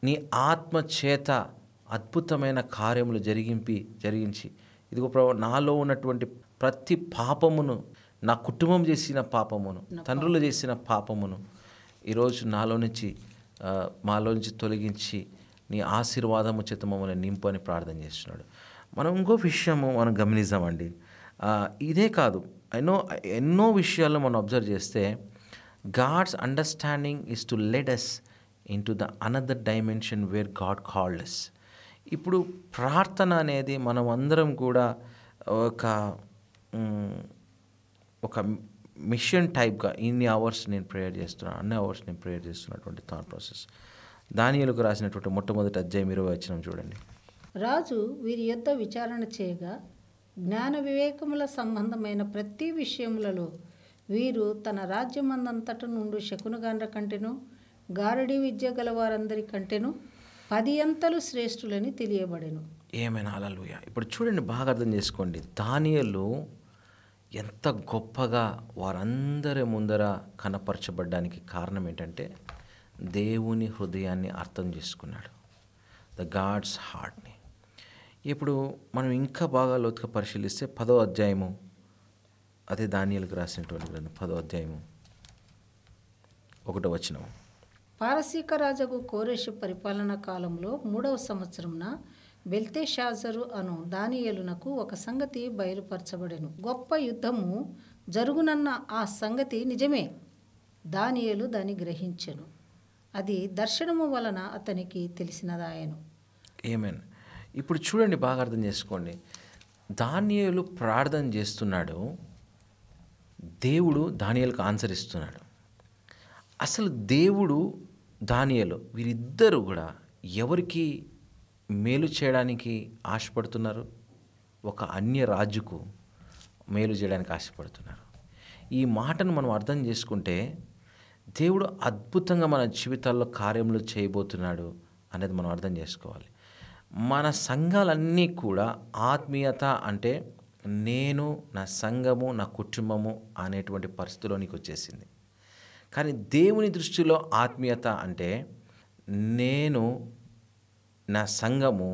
నీ ఆత్మ చేత అద్భుతమైన కార్యములు జరిగించి ఇదిగో ప్రభువా, నాలో ఉన్నటువంటి ప్రతి పాపమును, నా కుటుంబం చేసిన పాపమును, తండ్రులు చేసిన పాపమును ఈరోజు మాలో నుంచి తొలగించి నీ ఆశీర్వాదము చేత మమ్మల్ని నింపు అని ప్రార్థన చేస్తున్నాడు. మనం ఇంకో విషయము మనం గమనిద్దామండి. ఇదే కాదు, ఎన్నో విషయాల్లో మనం అబ్జర్వ్ చేస్తే God's understanding is to led us into the another dimension where God called us. ఇప్పుడు ప్రార్థన అనేది మనం అందరం కూడా ఒక మిషన్ టైప్గా ఇన్ని అవర్స్ నేను ప్రేయర్ చేస్తున్నాను, అన్ని అవర్స్ నేను ప్రేయర్ చేస్తున్నటువంటి థాట్ ప్రాసెస్. దానియేలుకు రాసినటువంటి మొట్టమొదటి అధ్యాయం 20వ వచనం చూడండి. రాజు వీరి యొద్ద విచారణ చేయగా జ్ఞాన వివేకముల సంబంధమైన ప్రతి విషయములలో వీరు తన రాజ్యమందంతట నుండి శకునగాండ్ర కంటెను గారడీ విద్య గల వారందరి కంటెను 10 అంతలు శ్రేష్ఠులని తెలియబడెను. ఏమైనా హల్లెలూయా. ఇప్పుడు చూడండి, బాగా అర్థం చేసుకోండి. దానియేలు ఎంత గొప్పగా వారందరి ముందర కనపరచబడ్డానికి కారణం ఏంటంటే దేవుని హృదయాన్ని అర్థం చేసుకున్నాడు, ద గాడ్స్ హార్ట్ని. ఇప్పుడు మనం ఇంకా బాగా లోతుగా పరిశీలిస్తే 10వ అధ్యాయము, అదే దానియేలుకు రాసినటువంటి గ్రంథం 10వ అధ్యాయము 1వ వచనం. పారసీక రాజగు కోరెషు పరిపాలన కాలంలో 3వ సంవత్సరమున బెల్తెషాజరు అను దానియేలునకు ఒక సంగతి బయలుపరచబడెను. గొప్ప యుద్ధము జరుగునన్న ఆ సంగతి నిజమే. దానియేలు దాన్ని గ్రహించెను. అది దర్శనము వలన అతనికి తెలిసినదాయను. ఏమేన్. ఇప్పుడు చూడండి, బాగా అర్థం చేసుకోండి. దానియేలు ప్రార్థన చేస్తున్నాడు, దేవుడు దానియేలుకు ఆన్సర్ ఇస్తున్నాడు. అసలు దేవుడు దానియేలు వీరిద్దరూ కూడా ఎవరికి మేలు చేయడానికి ఆశపడుతున్నారు? ఒక అన్య రాజుకు మేలు చేయడానికి ఆశపడుతున్నారు. ఈ మాటను మనం అర్థం చేసుకుంటే దేవుడు అద్భుతంగా మన జీవితాల్లో కార్యములు చేయబోతున్నాడు అనేది మనం అర్థం చేసుకోవాలి. మన సంఘాలన్నీ కూడా ఆత్మీయత అంటే నేను, నా సంఘము, నా కుటుంబము అనేటువంటి పరిస్థితిలోనికి వచ్చేసింది. కానీ దేవుని దృష్టిలో ఆత్మీయత అంటే నేను, నా సంఘము,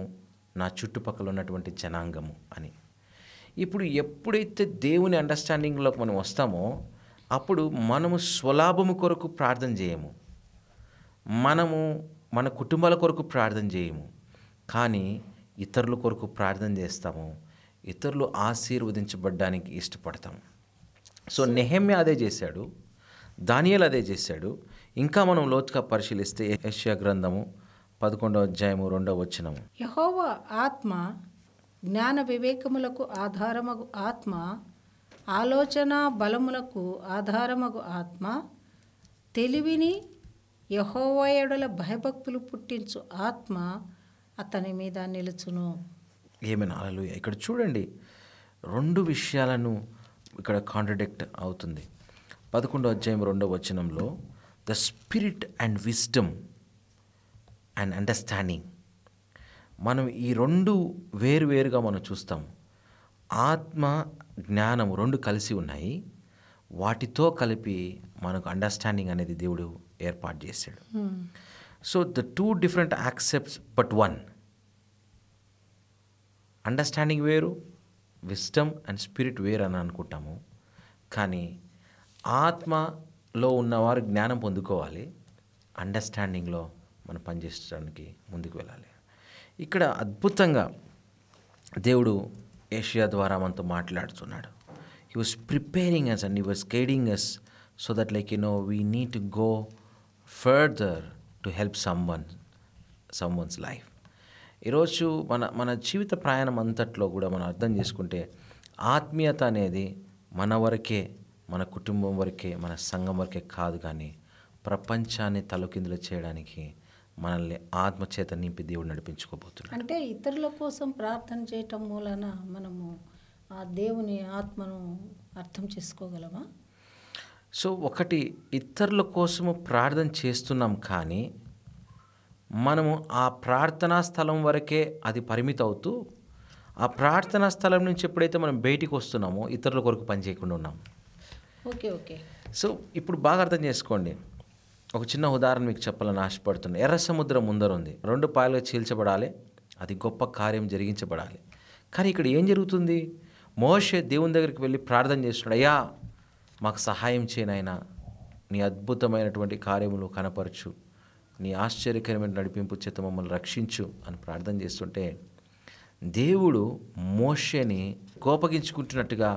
నా చుట్టుపక్కల ఉన్నటువంటి జనాంగము అని. ఇప్పుడు ఎప్పుడైతే దేవుని అండర్స్టాండింగ్లోకి మనం వస్తామో అప్పుడు మనము స్వలాభము కొరకు ప్రార్థన చేయము, మనము మన కుటుంబాల కొరకు ప్రార్థన చేయము, కానీ ఇతరుల కొరకు ప్రార్థన చేస్తాము, ఇతరులు ఆశీర్వదించబడ్డానికి ఇష్టపడతాము. సో నెహెమ్యా అదే చేశాడు, దానియేలు అదే చేశాడు. ఇంకా మనం లోతుగా పరిశీలిస్తే యెషయా గ్రంథము 11వ అధ్యాయము 2వ వచనము. యెహోవా ఆత్మ జ్ఞాన వివేకములకు ఆధారమగు ఆత్మ, ఆలోచన బలములకు ఆధారమగు ఆత్మ, తెలివిని యెహోవా యెడల భయభక్తులు పుట్టించు ఆత్మ అతని మీద నిలుచును. ఏమైనా హల్లెలూయా. ఇక్కడ చూడండి, 2 విషయాలను ఇక్కడ కాంట్రడిక్ట్ అవుతుంది. 11వ అధ్యాయం 2వ వచనంలో the spirit and wisdom and understanding, మనం ఈ 2 వేరువేరుగా మనం చూస్తాం. ఆత్మ, జ్ఞానం 2 కలిసి ఉన్నాయి. వాటితో కలిపి మనకు అండర్స్టాండింగ్ అనేది దేవుడు ఏర్పాటు చేశాడు. So the 2 different accepts but 1. Understanding వేరు, విజ్డమ్ అండ్ స్పిరిట్ వేరు అని అనుకుంటాము. కానీ ఆత్మలో ఉన్నవారు జ్ఞానం పొందుకోవాలి, అండర్స్టాండింగ్లో మనం పనిచేయడానికి ముందుకు వెళ్ళాలి. ఇక్కడ అద్భుతంగా దేవుడు యెషయా ద్వారా మనతో మాట్లాడుతున్నాడు. He was preparing us and he was guiding us so that we need to go further to help someone's life. ఈరోజు మన జీవిత ప్రయాణం అంతట్లో కూడా మనం అర్థం చేసుకుంటే ఆత్మీయత అనేది మన వరకే, మన కుటుంబం వరకే, మన సంఘం వరకే కాదు, కానీ ప్రపంచాన్ని తలకిందులు చేయడానికి మనల్ని ఆత్మచేత నింపి దేవుడు నడిపించుకోబోతున్నాడు. అంటే ఇతరుల కోసం ప్రార్థన చేయటం మూలన మనము ఆ దేవుని ఆత్మను అర్థం చేసుకోగలమా? సో ఒకటి, ఇతరుల కోసము ప్రార్థన చేస్తున్నాం, కానీ మనము ఆ ప్రార్థనా స్థలం వరకే అది పరిమితం అవుతూ, ఆ ప్రార్థనా స్థలం నుంచి ఎప్పుడైతే మనం బయటికి వస్తున్నామో ఇతరుల కొరకు పని చేయకుండా ఉన్నాం. ఓకే. సో ఇప్పుడు బాగా అర్థం చేసుకోండి. ఒక చిన్న ఉదాహరణ మీకు చెప్పాలని ఆశపడుతున్నాను. ఎర్ర సముద్రం ముందర ఉంది, 2 పాయలుగా చీల్చబడాలి, అది గొప్ప కార్యం జరిగించబడాలి. కానీ ఇక్కడ ఏం జరుగుతుంది? మోషే దేవుని దగ్గరికి వెళ్ళి ప్రార్థన చేస్తున్నాడు, అయ్యా మాకు సహాయం చేయనైనా, నీ అద్భుతమైనటువంటి కార్యములు కనపరచు, నీ ఆశ్చర్యకరమైన నడిపింపు చేత మమ్మల్ని రక్షించు అని ప్రార్థన చేస్తుంటే దేవుడు మోషేని కోపగించుకుంటున్నట్టుగా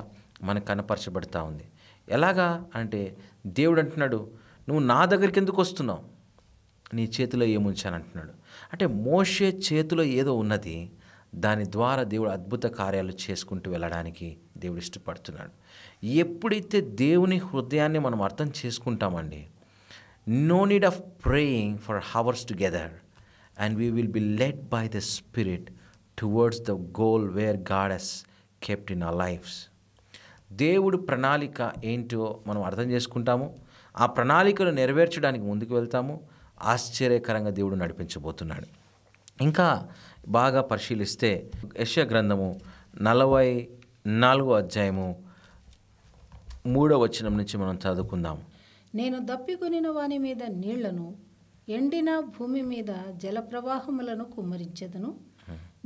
మనకు కనపరచబడతా ఉంది. ఎలాగా అంటే దేవుడు అంటున్నాడు, నువ్వు నా దగ్గరికి ఎందుకు వస్తున్నావు, నీ చేతిలో ఏముంచాను అంటున్నాడు. అంటే మోషే చేతిలో ఏదో ఉన్నది, దాని ద్వారా దేవుడు అద్భుత కార్యాలు చేసుకుంటూ వెళ్ళడానికి దేవుడు ఇష్టపడుతున్నాడు. ఎప్పుడైతే దేవుని హృదయాన్ని మనం అర్థం చేసుకుంటామండి, no need of praying for hours together and we will be led by the spirit towards the goal where God has kept in our lives. దేవుడు ప్రణాళిక ఏంటో మనం అర్థం చేసుకుంటాము. ఆ ప్రణాళికను నెరవేర్చడానికి ముందుకు వెళ్తాము. ఆశ్చర్యకరంగా దేవుడు నడిపించబోతున్నాడు. ఇంకా బాగా పరిశీలిస్తే యెషయా గ్రంథము 44వ అధ్యాయము 3వ వచనం నుంచి మనం చదువుకుందాం. నేను దప్పికొనిన వాని మీద నీళ్లను, ఎండిన భూమి మీద జలప్రవాహములను కుమ్మరించెదను.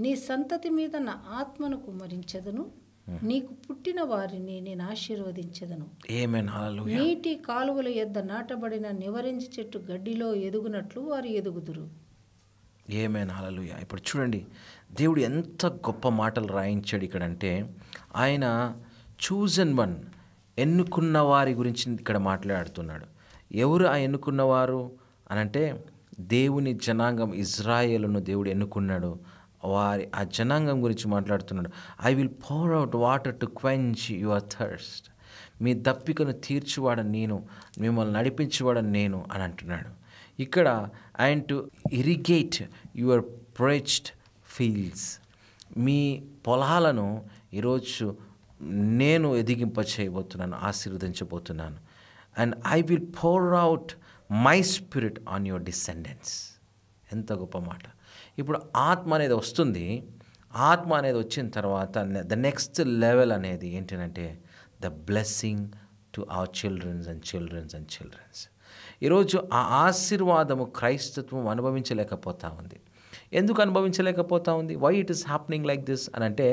నీ సంతతి మీద నా ఆత్మను కుమ్మరించెదను. నీకు పుట్టిన వారిని నేను ఆశీర్వదించెదను. ఆమేన్, హల్లెలూయా. నీటి కాలువల యొద్ద నాటబడిన నివరించి చెట్టు గడ్డిలో ఎదుగునట్లు వారు ఎదుగుదురు. ఆమేన్, హల్లెలూయా. ఇప్పుడు చూడండి, దేవుడు ఎంత గొప్ప మాటలు రాయించాడు ఇక్కడంటే, ఆయన చూజన్ వన్, ఎన్నుకున్న వారి గురించి ఇక్కడ మాట్లాడుతున్నాడు. ఎవరు ఆ ఎన్నుకున్నవారు అనంటే, దేవుని జనాంగం ఇజ్రాయేలును దేవుడు ఎన్నుకున్నాడు. ఆ జనాంగం గురించి మాట్లాడుతున్నాడు. I will pour out water to quench your thirst. మీ దప్పికను తీర్చువాడని నేను, మిమ్మల్ని నడిపించేవాడని నేను అని అంటున్నాడు. ఇక్కడ and to irrigate your parched fields. మీ పొలాలను ఈరోజు నేను ఎదిగింప చేయబోతున్నాను, ఆశీర్వదించబోతున్నాను. And I will pour out my spirit on your descendants. ఎంత గొప్ప మాట. ఇప్పుడు ఆత్మ అనేది వస్తుంది. ఆత్మ అనేది వచ్చిన తర్వాత ద నెక్స్ట్ లెవెల్ అనేది ఏంటంటే the blessing to our childrens. ఈరోజు ఆ ఆశీర్వాదము క్రైస్తత్వం అనుభవించలేకపోతా ఉంది. ఎందుకు అనుభవించలేకపోతా ఉంది? Why it is happening like this అని అంటే,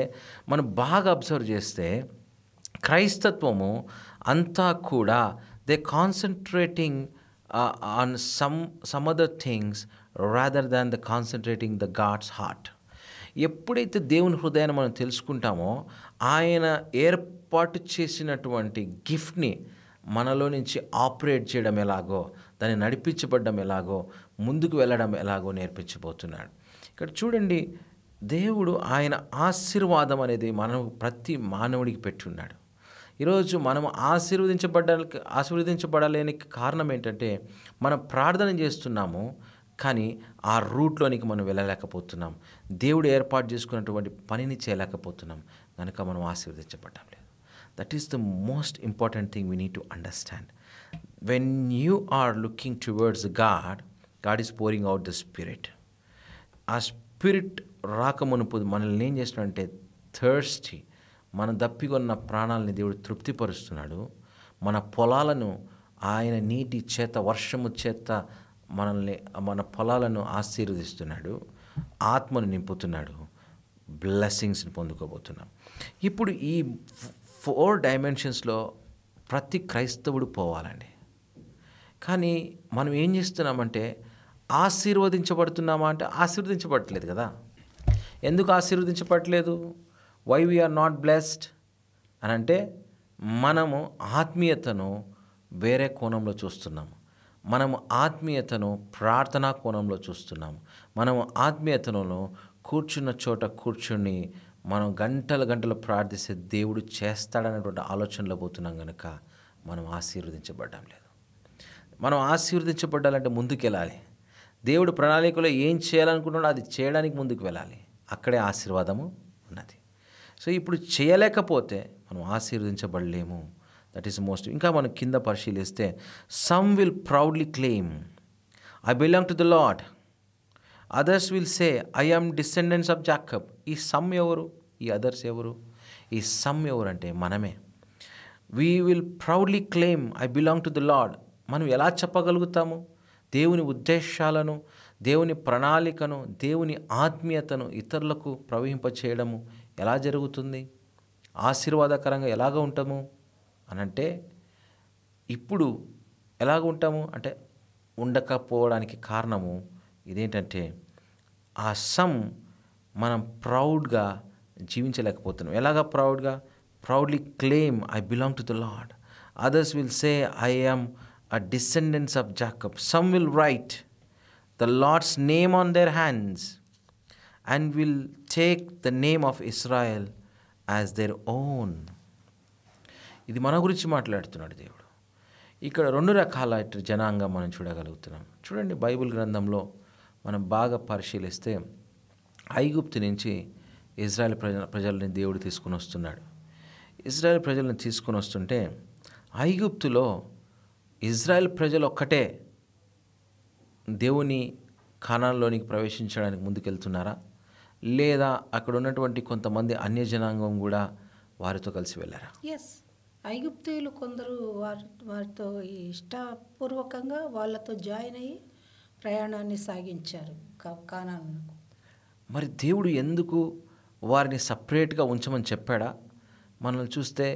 మనం బాగా అబ్జర్వ్ చేస్తే క్రైస్తత్వము అంతా కూడా they concentrating on some other things rather than the concentrating the God's heart. ఎప్పుడైతే దేవుని హృదయాన్ని మనం తెలుసుకుంటామో, ఆయన ఏర్పాటు చేసినటువంటి గిఫ్ట్ని మనలో నుంచి ఆపరేట్ చేయడం ఎలాగో, దాన్ని నడిపించబడ్డం ఎలాగో, ముందుకు వెళ్ళడం ఎలాగో నేర్పించబోతున్నాడు. ఇక్కడ చూడండి, దేవుడు ఆయన ఆశీర్వాదం అనేది ప్రతి మానవుడికి పెట్టున్నాడు. ఈరోజు మనం ఆశీర్వదించబడలేనికి కారణం ఏంటంటే, మనం ప్రార్థన చేస్తున్నాము కానీ ఆ రూట్లోనికి మనం వెళ్ళలేకపోతున్నాం. దేవుడు ఏర్పాటు చేసుకున్నటువంటి పనిని చేయలేకపోతున్నాం కనుక మనం ఆశీర్వదించబడ్డం లేదు. That is the most important thing we need to understand. When you are looking towards God is pouring out the spirit. ఆ స్పిరిట్ రాకమునుపు మనల్ని ఏం చేస్తున్నాడంటే థర్స్టీ, మన దప్పికొన్న ప్రాణాలని దేవుడు తృప్తిపరుస్తున్నాడు. మన పొలాలను ఆయన నీటి చేత, వర్షము చేత మన పొలాలను ఆశీర్వదిస్తున్నాడు. ఆత్మను నింపుతున్నాడు. బ్లెస్సింగ్స్ని పొందుకోబోతున్నాం. ఇప్పుడు ఈ 4 డైమెన్షన్స్లో ప్రతి క్రైస్తవుడు పోవాలండి. కానీ మనం ఏం చేస్తున్నామంటే, ఆశీర్వదించబడుతున్నామా అంటే ఆశీర్వదించబడట్లేదు కదా. ఎందుకు ఆశీర్వదించబడట్లేదు? వై వీఆర్ నాట్ బ్లెస్డ్ అని అంటే, మనము ఆత్మీయతను వేరే కోణంలో చూస్తున్నాము. మనము ఆత్మీయతను ప్రార్థనా కోణంలో చూస్తున్నాము. మనము ఆత్మీయతను కూర్చున్న చోట కూర్చుని మనం గంటలు ప్రార్థిస్తే దేవుడు చేస్తాడనేటువంటి ఆలోచనలో పోతున్నాం కనుక మనం ఆశీర్వదించబడ్డం లేదు. మనం ఆశీర్వదించబడ్డాలంటే ముందుకు వెళ్ళాలి. దేవుడు ప్రణాళికలో ఏం చేయాలనుకుంటున్నాడో అది చేయడానికి ముందుకు వెళ్ళాలి. అక్కడే ఆశీర్వాదము ఉన్నది. సో ఇప్పుడు చేయలేకపోతే మనం ఆశీర్వదించబడలేము. That is most. ఇంకా మనం కింద పరిశీలిస్తే, some will proudly claim I belong to the lord, others will say I am descendants of Jacob. ఈ సమ్ ఎవరు? ఈ అదర్స్ ఎవరు? ఈ సమ్ ఎవరు అంటే మనమే. We will proudly claim I belong to the lord. మనం ఎలా చెప్పగలుగుతాము? దేవుని ఉద్దేశాలను, దేవుని ప్రణాళికను, దేవుని ఆత్మీయతను ఇతరులకు ప్రవహింపచేయడము ఎలా జరుగుతుంది? ఆశీర్వాదకరంగా ఎలాగ ఉంటాము అనంటే, ఇప్పుడు ఎలాగ ఉంటాము అంటే ఉండకపోవడానికి కారణము ఇదేంటంటే, ఆ సమ్ మనం ప్రౌడ్గా జీవించలేకపోతున్నాం. ఎలాగా ప్రౌడ్గా? Proudly claim I belong to the lord, others will say I am a descendants of Jacob. Some will write the Lord's name on their hands and will take the name of Israel as their own. ఇది మన గురించి మాట్లాడుతున్నాడు దేవుడు. ఇక్కడ 2 రకాల జనాంగం మనం చూడగలుగుతున్నాం. చూడండి, బైబిల్ గ్రంథంలో మనం బాగా పరిశీలిస్తే, ఐగుప్తు నుంచి ఇజ్రాయెల్ ప్రజల్ని దేవుడు తీసుకుని వస్తున్నాడు. ఇజ్రాయెల్ ప్రజలను తీసుకొని వస్తుంటే ఐగుప్తులో ఇజ్రాయెల్ ప్రజలు ఒక్కటే దేవుని కానాన్లోనికి ప్రవేశించడానికి ముందుకెళ్తున్నారా, లేదా అక్కడ ఉన్నటువంటి కొంతమంది అన్యజనాంగం కూడా వారితో కలిసి వెళ్ళారా? ఎస్, ఐగుప్తీయులు కొందరు వారితో ఇష్టపూర్వకంగా వాళ్ళతో జాయిన్ అయ్యి ప్రయాణాన్ని సాగించారు కానానుకు. మరి దేవుడు ఎందుకు వారిని సపరేట్గా ఉంచమని చెప్పాడా? మనల్ని చూస్తే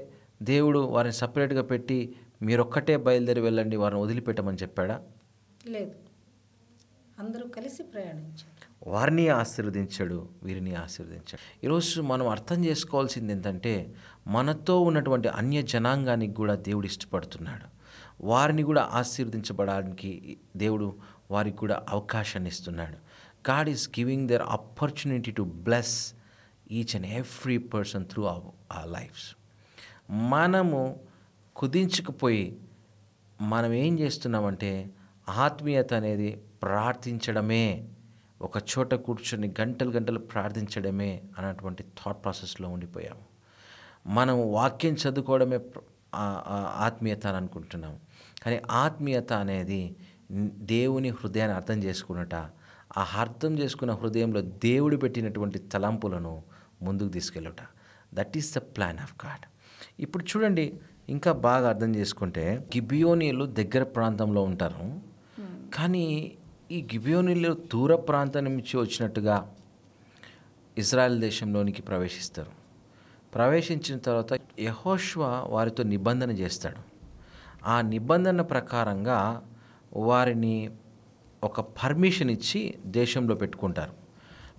దేవుడు వారిని సపరేట్గా పెట్టి మీరొక్కటే బయలుదేరి వెళ్ళండి, వారిని వదిలిపెట్టమని చెప్పాడా? లేదు, అందరూ కలిసి ప్రయాణించారు. వారిని ఆశీర్వదించాడు, వీరిని ఆశీర్వదించాడు. ఈరోజు మనం అర్థం చేసుకోవాల్సింది ఏంటంటే, మనతో ఉన్నటువంటి అన్య జనాంగానికి కూడా దేవుడు ఇష్టపడుతున్నాడు. వారిని కూడా ఆశీర్వదించబడడానికి దేవుడు వారికి కూడా అవకాశాన్ని ఇస్తున్నాడు. God is giving their opportunity to bless each and every person through our lives. మనము కుదించుకుపోయి మనం ఏం చేస్తున్నామంటే, ఆత్మీయత అనేది ప్రార్థించడమే, ఒక చోట కూర్చొని గంటలు గంటలు ప్రార్థించడమే అన్నటువంటి థాట్ ప్రాసెస్లో ఉండిపోయాము. మనం వాక్యం చదువుకోవడమే ఆత్మీయత అని అనుకుంటున్నాం. కానీ ఆత్మీయత అనేది దేవుని హృదయాన్ని అర్థం చేసుకున్నట, ఆ అర్థం చేసుకున్న హృదయంలో దేవుడు పెట్టినటువంటి తలంపులను ముందుకు తీసుకెళ్ళుట. That is the plan of God. ఇప్పుడు చూడండి, ఇంకా బాగా అర్థం చేసుకుంటే, గిబియోనీయులు దగ్గర ప్రాంతంలో ఉంటారు, కానీ ఈ గిబియోనీయులు దూర ప్రాంతం నుంచి వచ్చినట్టుగా ఇజ్రాయెల్ దేశంలోనికి ప్రవేశిస్తారు. ప్రవేశించిన తర్వాత యెహోషువ వారితో నిబంధన చేస్తాడు. ఆ నిబంధన ప్రకారంగా వారిని ఒక పర్మిషన్ ఇచ్చి దేశంలో పెట్టుకుంటారు.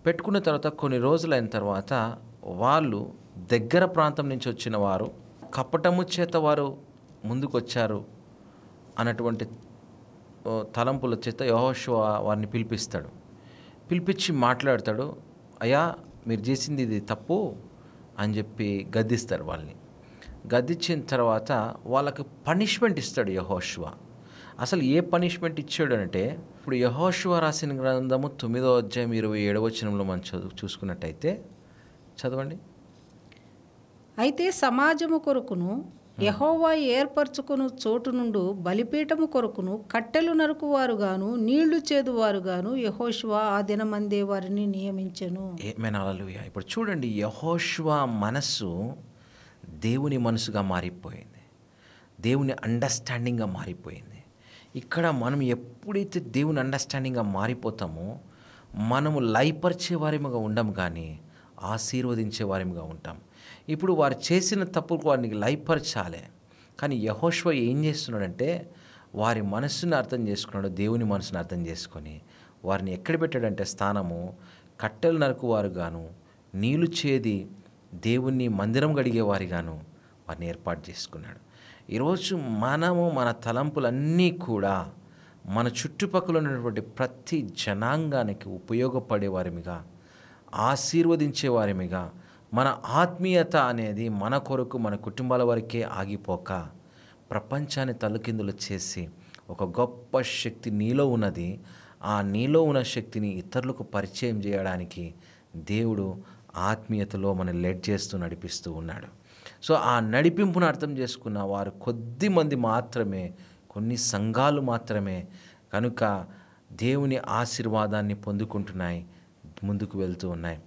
పెట్టుకున్న తర్వాత కొన్ని రోజులైన తర్వాత వాళ్ళు దగ్గర ప్రాంతం నుంచి వచ్చిన వారు కపటము చేత వారు ముందుకు వచ్చారు అన్నటువంటి తలంపుల చేత యెహోషువ వారిని పిలిపిస్తాడు. పిలిపించి మాట్లాడతాడు, అయ్యా మీరు చేసింది ఇది తప్పు అని చెప్పి గద్దిస్తారు వాళ్ళని. గద్దించిన తర్వాత వాళ్ళకి పనిష్మెంట్ ఇస్తాడు యెహోషువ. అసలు ఏ పనిష్మెంట్ ఇచ్చాడు అంటే, ఇప్పుడు యెహోషువ రాసిన గ్రంథము 9వ అధ్యాయం 27వ వచనంలో మనం చూసుకున్నట్టయితే చదవండి. అయితే సమాజము కొరకును యెహోవా ఏర్పరచుకుని చోటు నుండి బలిపీఠము కొరకును కట్టెలు నరుకువారుగాను నీళ్లు చేదువారుగాను యెహోషువ ఆ దినమందే వారిని నియమించెను. ఆమేన్, హల్లెలూయా. ఇప్పుడు చూడండి, యెహోషువ మనసు దేవుని మనసుగా మారిపోయింది, దేవుని అండర్స్టాండింగ్గా మారిపోయింది. ఇక్కడ మనం ఎప్పుడైతే దేవుని అండర్స్టాండింగ్గా మారిపోతామో మనము లయపరిచే వారిగా ఉండం, కానీ ఆశీర్వదించే వారిగా ఉంటాం. ఇప్పుడు వారు చేసిన తప్పుకు వారిని లయపరచాలి, కానీ యెహోషువ ఏం చేస్తున్నాడంటే వారి మనస్సును అర్థం చేసుకున్నాడు, దేవుని మనసును అర్థం చేసుకొని వారిని ఎక్కడ పెట్టాడంటే స్థానము కట్టెలు నరుకువారుగాను నీళ్లు చేది దేవుని మందిరం గడిగేవారిగాను వారిని ఏర్పాటు చేసుకున్నాడు. ఈరోజు మనము మన తలంపులన్నీ కూడా మన చుట్టుపక్కల ఉన్నటువంటి ప్రతి జనాంగానికి ఉపయోగపడే వారిమిగా, ఆశీర్వదించే వారిమిగా, మన ఆత్మీయత అనేది మన కొరకు మన కుటుంబాల వరకే ఆగిపోక ప్రపంచాన్ని తలకిందులు చేసి ఒక గొప్ప శక్తి నీలో ఉన్నది, ఆ నీలో ఉన్న శక్తిని ఇతరులకు పరిచయం చేయడానికి దేవుడు ఆత్మీయతలో మనం లెడ్ చేస్తూ నడిపిస్తూ ఉన్నాడు. సో ఆ నడిపింపును అర్థం చేసుకున్న వారు కొద్ది మంది మాత్రమే, కొన్ని సంఘాలు మాత్రమే కనుక దేవుని ఆశీర్వాదాన్ని పొందుకుంటున్నాయి, ముందుకు వెళ్తూ ఉన్నాయి.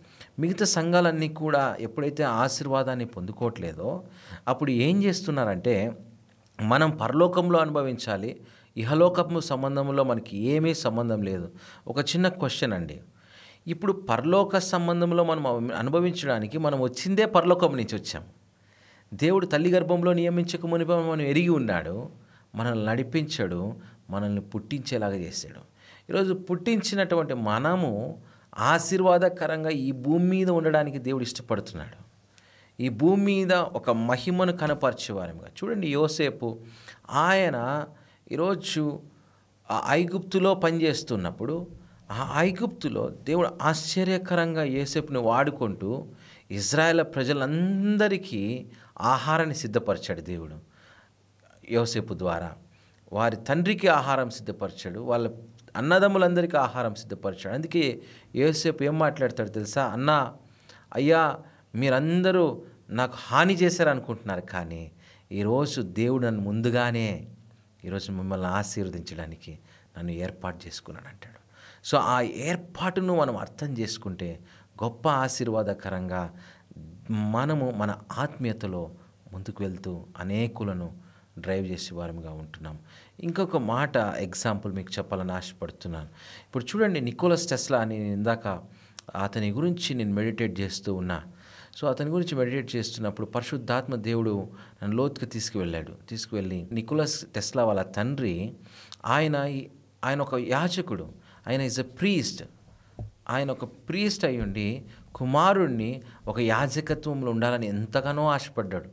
మిగతా సంఘాలన్నీ కూడా ఎప్పుడైతే ఆశీర్వాదాన్ని పొందుకోవట్లేదో అప్పుడు ఏం చేస్తున్నారంటే, మనం పరలోకంలో అనుభవించాలి, ఇహలోకము సంబంధంలో మనకి ఏమీ సంబంధం లేదు. ఒక చిన్న క్వశ్చన్ అండి, ఇప్పుడు పరలోక సంబంధంలో మనం అనుభవించడానికి మనం వచ్చిందే పరలోకం నుంచి వచ్చాం. దేవుడు తల్లి గర్భంలో నియమించక మునిపే మనం ఎరిగి ఉన్నాడు, మనల్ని నడిపించాడు, మనల్ని పుట్టించేలాగా చేశాడు. ఈరోజు పుట్టించినటువంటి మనము ఆశీర్వాదకరంగా ఈ భూమి మీద ఉండడానికి దేవుడు ఇష్టపడుతున్నాడు. ఈ భూమి మీద ఒక మహిమను కనపరిచేవారిగా చూడండి. యోసేపు ఆయన ఈరోజు ఐగుప్తులో పనిచేస్తున్నప్పుడు ఆ ఐగుప్తులో దేవుడు ఆశ్చర్యకరంగా యోసేపుని వాడుకుంటూ ఇజ్రాయేల్ ప్రజలందరికీ ఆహారాన్ని సిద్ధపరిచాడు. దేవుడు యోసేపు ద్వారా వారి తండ్రికి ఆహారం సిద్ధపరిచాడు, వాళ్ళ అన్నదమ్ములందరికీ ఆహారం సిద్ధపరిచాడు. అందుకే యోసేపు ఏం మాట్లాడతాడు తెలుసా? అయ్యా మీరందరూ నాకు హాని చేశారనుకుంటున్నారు, కానీ ఈరోజు దేవుడు నన్ను ముందుగానే ఈరోజు మిమ్మల్ని ఆశీర్వదించడానికి నన్ను ఏర్పాటు చేసుకున్నాడు అంటాడు. సో ఆ ఏర్పాటును మనం అర్థం చేసుకుంటే గొప్ప ఆశీర్వాదకరంగా మనము మన ఆత్మీయతలో ముందుకు వెళ్తూ అనేకులను డ్రైవ్ చేసే వారంగా ఉంటున్నాం. ఇంకొక మాట ఎగ్జాంపుల్ మీకు చెప్పాలని ఆశపడుతున్నాను. ఇప్పుడు చూడండి, నికోలస్ టెస్లా అని ఇందాక అతని గురించి నేను మెడిటేట్ చేస్తూ ఉన్నా. సో అతని గురించి మెడిటేట్ చేస్తున్నప్పుడు పరిశుద్ధాత్మ దేవుడు నన్ను లోతుగా తీసుకువెళ్ళి నికోలస్ టెస్లా వాళ్ళ తండ్రి ఆయన ఒక యాజకుడు, ఆయన ఈజ్ ఎ ప్రీస్ట్. ఆయన ఒక ప్రీస్ట్ అయి ఉండి కుమారుణ్ణి ఒక యాజకత్వంలో ఉండాలని ఎంతగానో ఆశపడ్డాడు.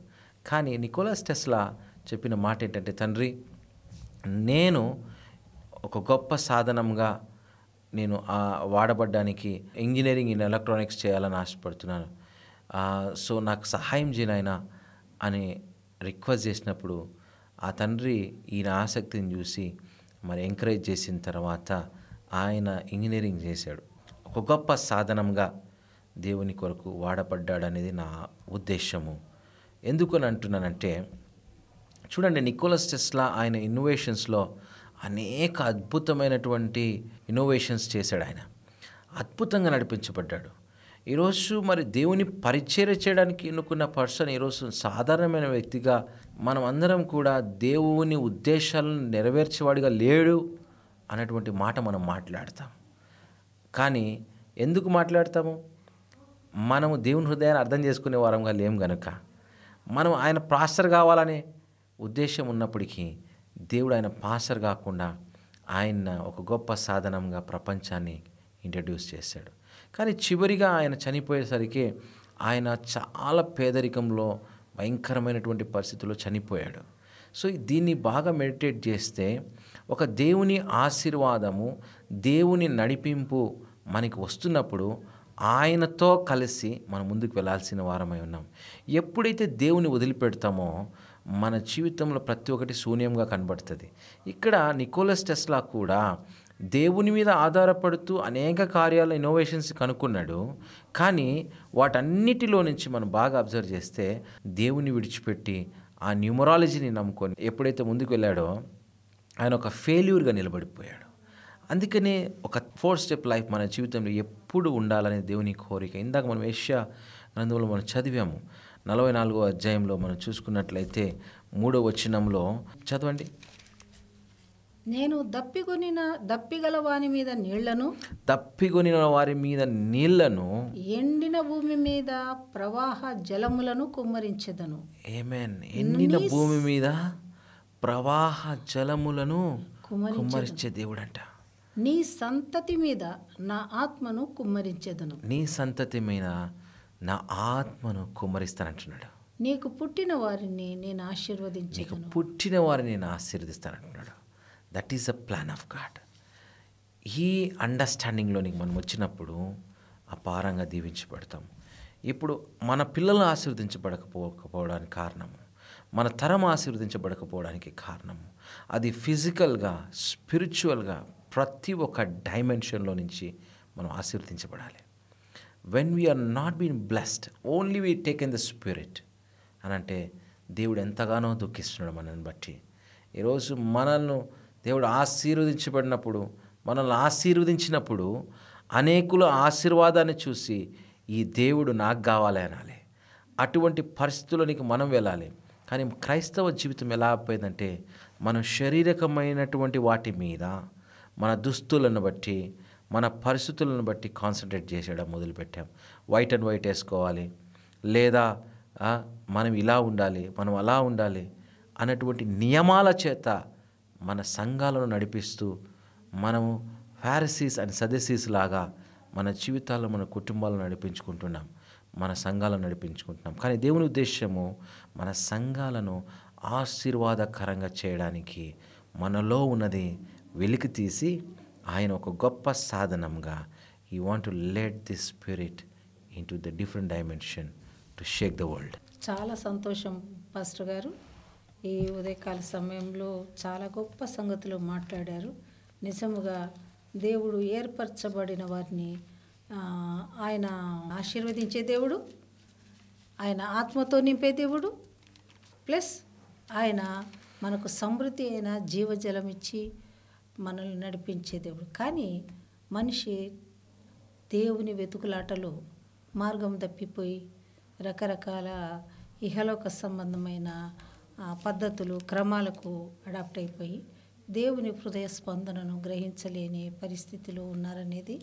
కానీ నికోలస్ టెస్లా చెప్పిన మాట ఏంటంటే, తండ్రి, నేను ఒక గొప్ప సాధనంగా నేను వాడబడ్డానికి ఇంజనీరింగ్ ఇన్ ఎలక్ట్రానిక్స్ చేయాలని ఆశపడుతున్నాను. సో నాకు సహాయం చేయనైనా అని రిక్వెస్ట్ చేసినప్పుడు ఆ తండ్రి ఈయన ఆసక్తిని చూసి మరి ఎంకరేజ్ చేసిన తర్వాత ఆయన ఇంజనీరింగ్ చేశాడు. ఒక గొప్ప సాధనంగా దేవుని కొరకు వాడబడ్డాడు అనేది నా ఉద్దేశము. ఎందుకని అంటున్నానంటే, చూడండి, నికోలస్ టెస్లా ఆయన ఇన్నోవేషన్స్లో అనేక అద్భుతమైనటువంటి ఇన్నోవేషన్స్ చేశాడు. ఆయన అద్భుతంగా నడిపించబడ్డాడు. ఈరోజు మరి దేవుని పరిచర్య చేయడానికి ఎన్నుకున్న పర్సన్ ఈరోజు సాధారణమైన వ్యక్తిగా మనం అందరం కూడా దేవుని ఉద్దేశాలను నెరవేర్చేవాడిగా లేడు అనేటువంటి మాట మనం మాట్లాడతాం. కానీ ఎందుకు మాట్లాడతాము? మనము దేవుని హృదయాన్ని అర్థం చేసుకునే వారంగా లేం గనుక. మనం ఆయన పాస్టర్ కావాలనే ఉద్దేశం ఉన్నప్పటికీ దేవుడు ఆయన పాస్టర్ కాకుండా ఆయన ఒక గొప్ప సాధనంగా ప్రపంచాన్ని ఇంట్రడ్యూస్ చేశాడు. కానీ చివరిగా ఆయన చనిపోయేసరికి ఆయన చాలా పేదరికంలో భయంకరమైనటువంటి పరిస్థితుల్లో చనిపోయాడు. సో దీన్ని బాగా మెడిటేట్ చేస్తే ఒక దేవుని ఆశీర్వాదము, దేవుని నడిపింపు మనకి వస్తున్నప్పుడు ఆయనతో కలిసి మనం ముందుకు వెళ్ళాల్సిన వారమై ఉన్నాం. ఎప్పుడైతే దేవుని వదిలిపెడతామో మన జీవితంలో ప్రతి ఒక్కటి శూన్యంగా కనబడుతుంది. ఇక్కడ నికోలస్ టెస్లా కూడా దేవుని మీద ఆధారపడుతూ అనేక కార్యాల ఇన్నోవేషన్స్ కనుక్కున్నాడు. కానీ వాటన్నిటిలో నుంచి మనం బాగా అబ్జర్వ్ చేస్తే దేవుని విడిచిపెట్టి ఆ న్యూమరాలజీని నమ్ముకొని ఎప్పుడైతే ముందుకు వెళ్ళాడో ఆయన ఒక ఫెయిల్యూర్గా నిలబడిపోయాడు. అందుకనే ఒక 4 స్టెప్ లైఫ్ మన జీవితంలో ఎప్పుడు ఉండాలనే దేవుని కోరిక. ఇందాక మనం యెషయా గ్రంథంలో మనం చదివాము. 44వ అధ్యాయంలో మనం చూసుకున్నట్లయితే 3వ వచనంలో చదవండి. నేను దప్పిగల వాని మీద నీళ్లను, దప్పిగొనిన వారి మీద నీళ్లను, ఎండిన భూమి మీద ప్రవాహ జలములను కుమ్మరించెదను. ఆమేన్. ఎండిన భూమి మీద ప్రవాహ జలములను కుమ్మరించే దేవుడంట. నీ సంతతి మీద నా ఆత్మను కుమ్మరించెదను. నీ సంతతి మీద నా ఆత్మను కుమ్మరిస్తానంటున్నాడు. నీకు పుట్టిన వారిని నేను ఆశీర్వదించెదను. పుట్టిన వారిని నేను ఆశీర్వదిస్తానంటున్నాడు. That is the plan of God. ఈ అండర్స్టాండింగ్లోనికి మనం వచ్చినప్పుడు అపారంగా దీవించబడతాం. ఇప్పుడు మన పిల్లలు ఆశీర్వదించబడకపోవడానికి కారణము, మన తరం ఆశీర్వదించబడకపోవడానికి కారణము, అది ఫిజికల్గా, స్పిరిచువల్గా ప్రతి ఒక్క డైమెన్షన్లో నుంచి మనం ఆశీర్వదించబడాలి. When we are not been blessed, only we take in the spirit అని అంటే దేవుడు ఎంతగానో దుఃఖిస్తున్నాడు మనల్ని బట్టి. ఈరోజు మనల్ని దేవుడు మనల్ని ఆశీర్వదించినప్పుడు అనేకుల ఆశీర్వాదాన్ని చూసి ఈ దేవుడు నాకు కావాలి అనాలి. అటువంటి పరిస్థితుల్లోనికి మనం వెళ్ళాలి. కానీ క్రైస్తవ జీవితం ఎలా అయిపోయిందంటే మనం శారీరకమైనటువంటి వాటి మీద, మన దుస్తులను బట్టి, మన పరిస్థితులను బట్టి కాన్సన్ట్రేట్ చేసేయడం మొదలుపెట్టాం. వైట్ అండ్ వైట్ వేసుకోవాలి, లేదా మనం ఇలా ఉండాలి, మనం అలా ఉండాలి అన్నటువంటి నియమాల చేత మన సంఘాలను నడిపిస్తూ మనము ఫారిసీస్ అండ్ సదసీస్ లాగా మన జీవితాల్లో, మన కుటుంబాలను నడిపించుకుంటున్నాం, మన సంఘాలను నడిపించుకుంటున్నాం. కానీ దేవుని ఉద్దేశము మన సంఘాలను ఆశీర్వాదకరంగా చేయడానికి, మనలో ఉన్నది వెలికి తీసి ఆయన ఒక గొప్ప సాధనంగా he want to let the spirit in to the different dimension to Sheikh the world. చాలా సంతోషం పాస్టర్ గారు. ఈ ఉదయకాల సమయంలో చాలా గొప్ప సంగతులు మాట్లాడారు. నిజముగా దేవుడు ఏర్పరచబడిన వారిని ఆయన ఆశీర్వదించే దేవుడు. ఆయన ఆత్మతో నింపే దేవుడు, ప్లస్ ఆయన మనకు సమృద్ధి అయిన జీవజలం ఇచ్చి మనల్ని నడిపించే దేవుడు. కానీ మనిషి దేవుని వెతుకులాటలో మార్గం తప్పిపోయి రకరకాల ఇహలోక సంబంధమైన పద్ధతులు, క్రమాలకు అడాప్ట్ అయిపోయి దేవుని హృదయ స్పందనను గ్రహించలేని పరిస్థితిలో ఉన్నారనేది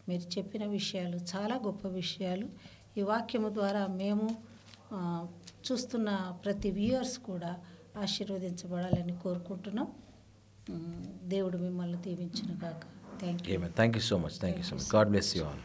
మీరు చెప్పిన విషయాలు చాలా గొప్ప విషయాలు. ఈ వాక్యము ద్వారా మేము చూస్తున్న ప్రతి వ్యూయర్స్ కూడా ఆశీర్వదించబడాలని కోరుకుంటున్నాం. దేవుడు మిమ్మల్ని దీవించును గాక. Thank you. Amen. Thank you so much. Thank you so much. God bless you all.